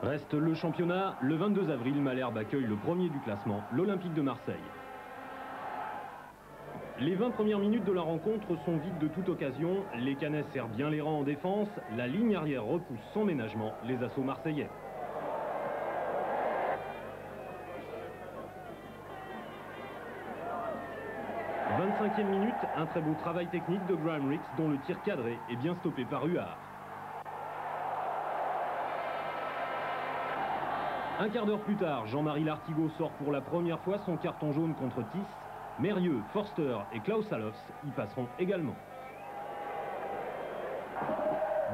Reste le championnat. Le 22 avril, Malherbe accueille le premier du classement, l'Olympique de Marseille. Les 20 premières minutes de la rencontre sont vides de toute occasion. Les Canets serrent bien les rangs en défense. La ligne arrière repousse sans ménagement les assauts marseillais. « 25e minute, un très beau travail technique de Graham Rix dont le tir cadré est bien stoppé par Huard. Un quart d'heure plus tard, Jean-Marie Lartigot sort pour la première fois son carton jaune contre Tis. Mérieux, Forster et Klaus Alofs y passeront également.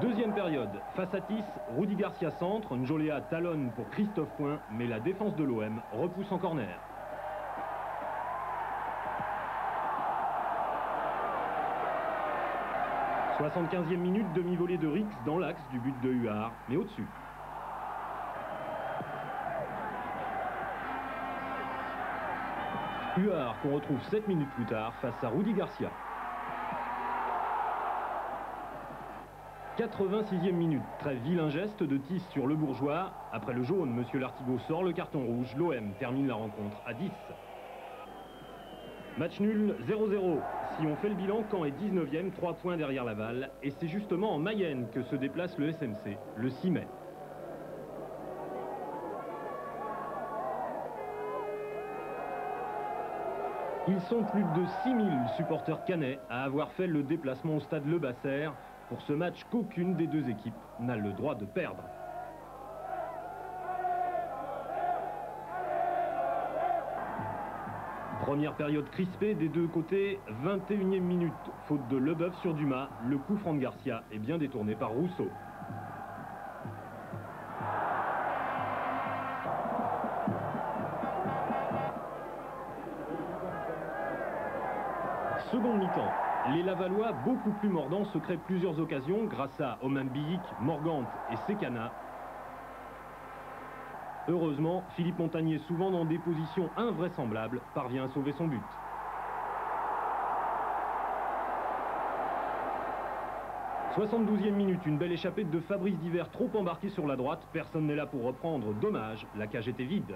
Deuxième période, face à Tis, Rudy Garcia centre, Njolea talonne pour Christophe Point, mais la défense de l'OM repousse en corner. « 75e minute, demi-volée de Rix dans l'axe du but de Huard, mais au-dessus. Huard qu'on retrouve 7 minutes plus tard face à Rudy Garcia. 86e minute, très vilain geste de Tis sur le Bourgeois. Après le jaune, Monsieur Lartigot sort le carton rouge. L'OM termine la rencontre à 10. Match nul, 0-0. Si on fait le bilan, Caen est 19e, 3 points derrière Laval. Et c'est justement en Mayenne que se déplace le SMC, le 6 mai. Ils sont plus de 6000 supporters canets à avoir fait le déplacement au stade Le Basser pour ce match qu'aucune des deux équipes n'a le droit de perdre. Première période crispée des deux côtés, 21e minute. Faute de Leboeuf sur Dumas, le coup franc de Garcia est bien détourné par Rousseau. Seconde mi-temps. Les Lavallois, beaucoup plus mordants, se créent plusieurs occasions grâce à Oman Biyik, Morgante et Sekana. Heureusement, Philippe Montagnier, souvent dans des positions invraisemblables, parvient à sauver son but. « 72e minute, une belle échappée de Fabrice Divert, trop embarqué sur la droite. Personne n'est là pour reprendre. Dommage, la cage était vide.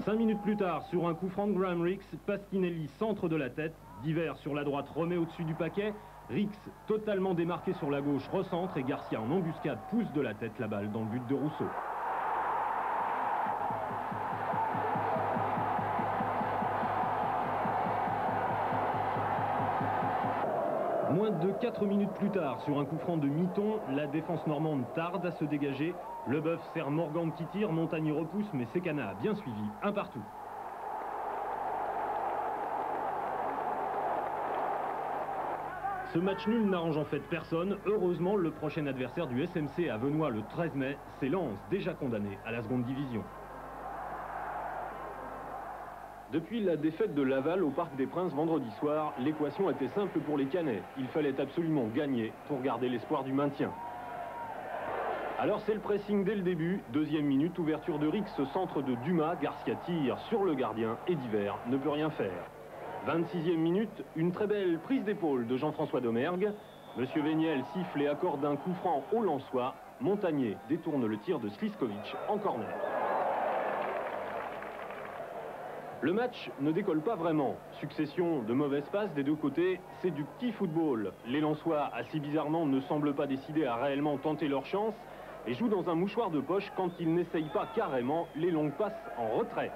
5 minutes plus tard, sur un coup franc de Graham Rix, Pasquinelli centre de la tête. Divert sur la droite remet au-dessus du paquet. Rix, totalement démarqué sur la gauche, recentre et Garcia en embuscade pousse de la tête la balle dans le but de Rousseau. Moins de 4 minutes plus tard, sur un coup franc de Miton, la défense normande tarde à se dégager. Leboeuf sert Morgante qui tire, Montagnier repousse, mais Sekana a bien suivi, un partout. Ce match nul n'arrange en fait personne. Heureusement, le prochain adversaire du SMC à Venoy le 13 mai, c'est Lens, déjà condamné à la seconde division. Depuis la défaite de Laval au Parc des Princes vendredi soir, l'équation était simple pour les Canets. Il fallait absolument gagner pour garder l'espoir du maintien. Alors c'est le pressing dès le début. Deuxième minute, ouverture de Rix, centre de Dumas. Garcia tire sur le gardien et Divert ne peut rien faire. 26e minute, une très belle prise d'épaule de Jean-François Domergue. Monsieur Véniel siffle et accorde un coup franc au Lensois. Montagnier détourne le tir de Sliskovic en corner. Le match ne décolle pas vraiment. Succession de mauvaises passes des deux côtés, c'est du petit football. Les Lensois, assez bizarrement, ne semblent pas décidés à réellement tenter leur chance et jouent dans un mouchoir de poche quand ils n'essayent pas carrément les longues passes en retrait.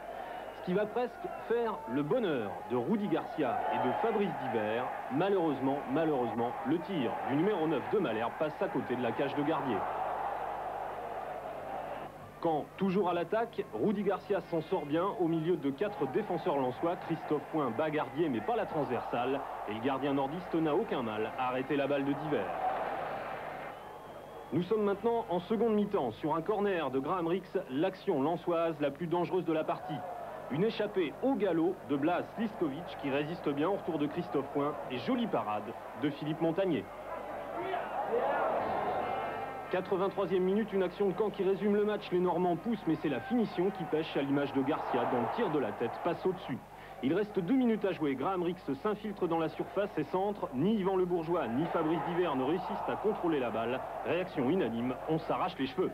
Ce qui va presque faire le bonheur de Rudy Garcia et de Fabrice Divert. Malheureusement, le tir du numéro 9 de Malherbe passe à côté de la cage de Gardier. Quand, toujours à l'attaque, Rudy Garcia s'en sort bien au milieu de 4 défenseurs lensois. Christophe Point bat Gardier mais pas la transversale. Et le gardien nordiste n'a aucun mal à arrêter la balle de Divert. Nous sommes maintenant en seconde mi-temps sur un corner de Graham Rix, l'action lensoise la plus dangereuse de la partie. Une échappée au galop de Blaž Sliskovic qui résiste bien au retour de Christophe Point et jolie parade de Philippe Montagnier. 83e minute, une action de camp qui résume le match. Les Normands poussent mais c'est la finition qui pêche à l'image de Garcia dont le tir de la tête passe au-dessus. Il reste 2 minutes à jouer. Graham Rix s'infiltre dans la surface et centre. Ni Yvan Le Bourgeois ni Fabrice Divert ne réussissent à contrôler la balle. Réaction unanime, on s'arrache les cheveux.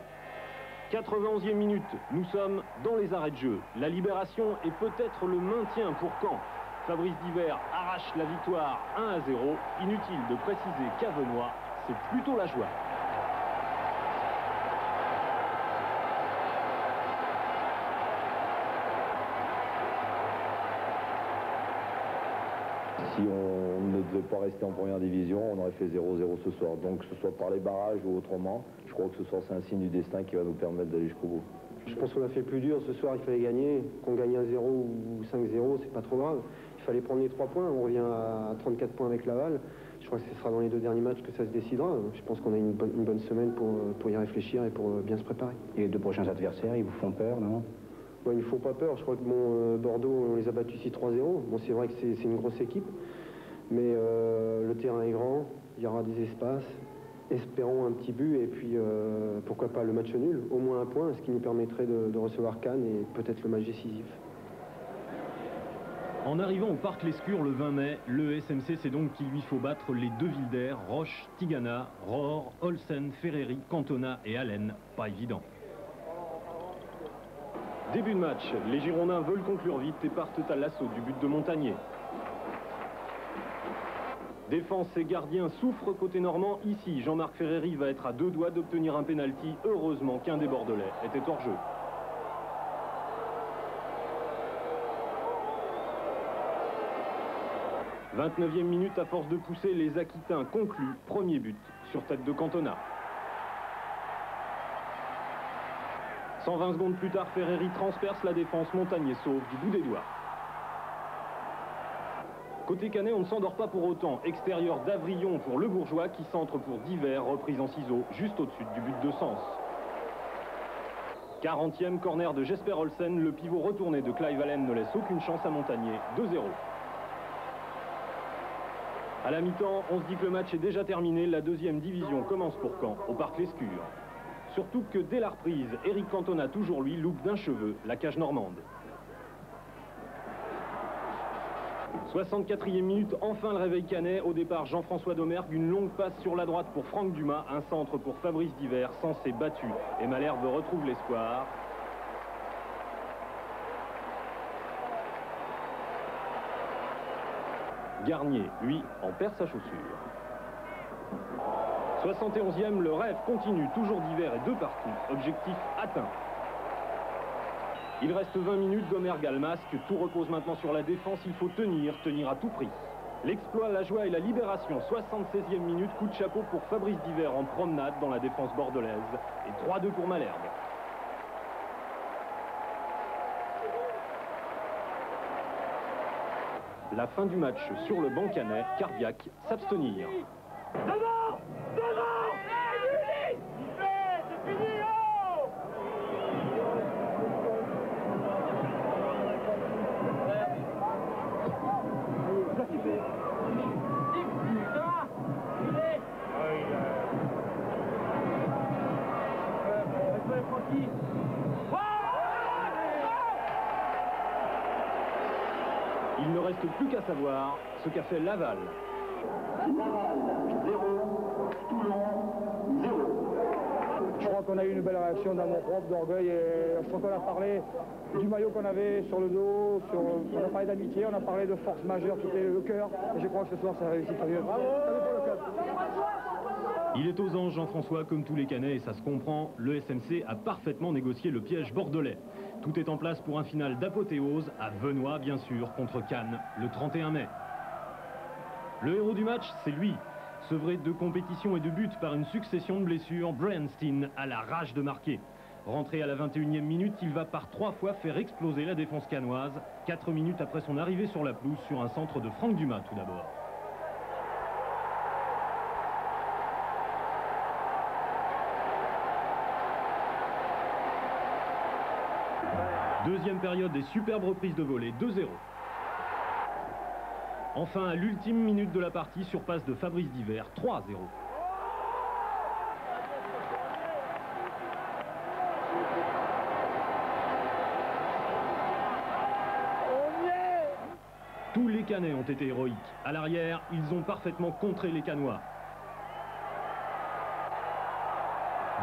91e minute, nous sommes dans les arrêts de jeu. La libération est peut-être le maintien pour Caen. Fabrice Divert arrache la victoire 1-0. Inutile de préciser qu'à Venoy, c'est plutôt la joie. Si on ne devait pas rester en première division, on aurait fait 0-0 ce soir. Donc que ce soit par les barrages ou autrement, je crois que ce soir c'est un signe du destin qui va nous permettre d'aller jusqu'au bout. Je pense qu'on a fait plus dur ce soir, il fallait gagner. Qu'on gagne 1-0 ou 5-0, c'est pas trop grave. Il fallait prendre les 3 points, on revient à 34 points avec Laval. Je crois que ce sera dans les 2 derniers matchs que ça se décidera. Je pense qu'on a une bonne semaine pour y réfléchir et pour bien se préparer. Et les 2 prochains adversaires, ils vous font peur, non? Bon, ils ne font pas peur. Je crois que Bordeaux, on les a battus 6-3-0. Bon, c'est vrai que c'est une grosse équipe. Mais le terrain est grand, il y aura des espaces. Espérons un petit but et puis pourquoi pas le match nul, au moins un point, ce qui nous permettrait de recevoir Cannes et peut-être le match décisif. En arrivant au Parc Lescure le 20 mai, le SMC sait donc qu'il lui faut battre les 2 villes d'air, Roche, Tigana, Rohr, Olsen, Ferreri, Cantona et Allen. Pas évident. Début de match, les Girondins veulent conclure vite et partent à l'assaut du but de Montagnier. Défense et gardien souffrent côté normand. Ici, Jean-Marc Ferreri va être à 2 doigts d'obtenir un pénalty. Heureusement qu'un des Bordelais était hors jeu. « 29e minute, à force de pousser, les Aquitains concluent. Premier but sur tête de Cantona. 120 secondes plus tard, Ferreri transperce la défense, Montagnier sauve du bout des doigts. Côté Canet, on ne s'endort pas pour autant. Extérieur d'Avrillon pour Le Bourgeois qui centre pour Divers, reprise en ciseaux, juste au-dessus du but de Sens. 40e corner de Jesper Olsen, le pivot retourné de Clive Allen ne laisse aucune chance à Montagnier, 2-0. À la mi-temps, on se dit que le match est déjà terminé, la deuxième division commence pour Caen, au Parc Lescure. Surtout que dès la reprise, Eric Cantona, toujours lui, loupe d'un cheveu la cage normande. 64e minute, enfin le réveil canet. Au départ, Jean-François Domergue, une longue passe sur la droite pour Franck Dumas, un centre pour Fabrice Divers, Sensé battu. Et Malherbe retrouve l'espoir. Garnier, lui, en perd sa chaussure. 71e, le rêve continue, toujours Divers et 2 partout. Objectif atteint. Il reste 20 minutes, Domergue a le masque, tout repose maintenant sur la défense, il faut tenir à tout prix. L'exploit, la joie et la libération, 76e minute, coup de chapeau pour Fabrice Divers en promenade dans la défense bordelaise. Et 3-2 pour Malherbe. La fin du match sur le banc canet, Cardiac, s'abstenir. Devant! Devant! C'est fini, oh! Il ne reste plus qu'à savoir ce qu'a fait Laval. Laval, 0, Toulon, 0. Je crois qu'on a eu une belle réaction d'amour propre, d'orgueil, et je crois qu'on a parlé du maillot qu'on avait sur le dos, on a parlé d'amitié, on a parlé de force majeure, tout est le cœur, et je crois que ce soir ça a réussi très bien. Bravo, pour le club. Il est aux anges, Jean-François, comme tous les Canets, et ça se comprend, le SMC a parfaitement négocié le piège bordelais. Tout est en place pour un final d'apothéose, à Venoy, bien sûr, contre Cannes, le 31 mai. Le héros du match, c'est lui. Sevré de compétition et de buts par une succession de blessures, Brian Steen a la rage de marquer. Rentré à la 21e minute, il va par 3 fois faire exploser la défense cannoise, 4 minutes après son arrivée sur la pelouse sur un centre de Franck Dumas tout d'abord. Deuxième période des superbes reprises de volée, 2-0. Enfin, à l'ultime minute de la partie, sur passe de Fabrice Divers, 3-0. Tous les Canets ont été héroïques. À l'arrière, ils ont parfaitement contré les Cannois.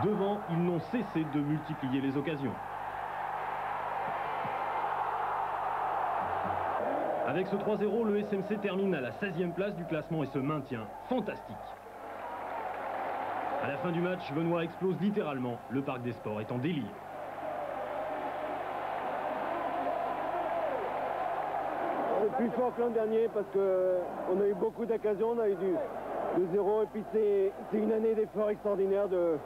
Devant, ils n'ont cessé de multiplier les occasions. Avec ce 3-0, le SMC termine à la 16e place du classement et se maintient. Fantastique. À la fin du match, Venoy explose littéralement. Le Parc des Sports est en délire. C'est plus fort que l'an dernier parce qu'on a eu beaucoup d'occasions, on a eu du 0 et puis c'est une année d'efforts extraordinaires de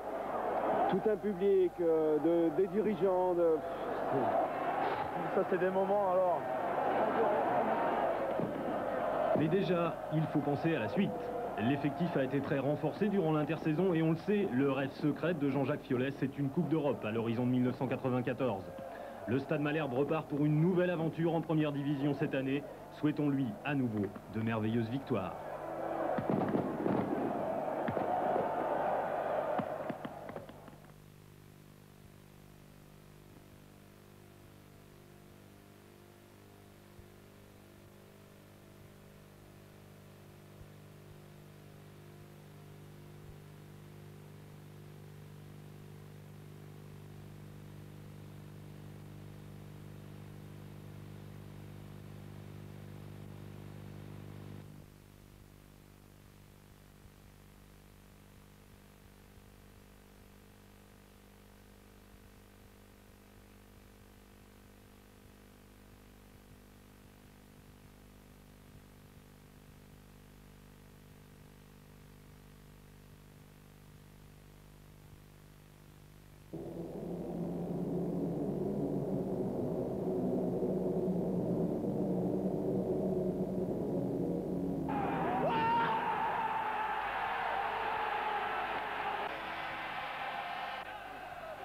tout un public, des dirigeants. Ça c'est des moments alors. Mais déjà, il faut penser à la suite. L'effectif a été très renforcé durant l'intersaison et on le sait, le rêve secret de Jean-Jacques Fiolet, c'est une Coupe d'Europe à l'horizon de 1994. Le Stade Malherbe repart pour une nouvelle aventure en première division cette année. Souhaitons-lui à nouveau de merveilleuses victoires.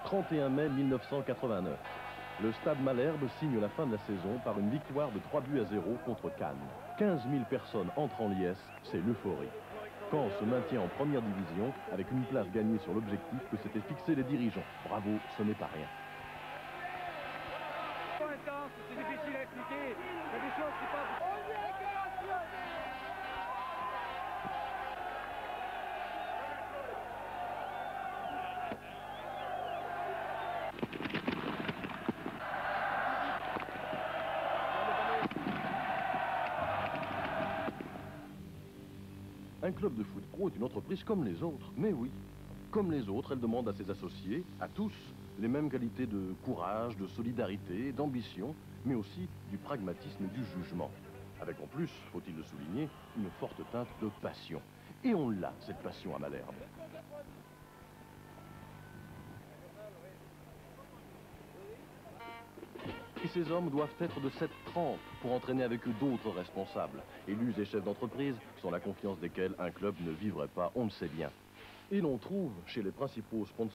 31 mai 1989. Le Stade Malherbe signe la fin de la saison par une victoire de 3-0 contre Cannes. 15 000 personnes entrent en liesse, c'est l'euphorie. Caen se maintient en première division avec une place gagnée sur l'objectif que s'étaient fixés les dirigeants. Bravo, ce n'est pas rien. C'est difficile à expliquer. Il y a des choses qui passent. Un club de foot pro est une entreprise comme les autres. Mais oui, comme les autres, elle demande à ses associés, à tous, les mêmes qualités de courage, de solidarité, d'ambition, mais aussi du pragmatisme et du jugement. Avec en plus, faut-il le souligner, une forte teinte de passion. Et on l'a, cette passion à Malherbe. Et ces hommes doivent être de cette trempe pour entraîner avec eux d'autres responsables. Élus et chefs d'entreprise, sans la confiance desquels un club ne vivrait pas, on le sait bien. Et l'on trouve chez les principaux sponsors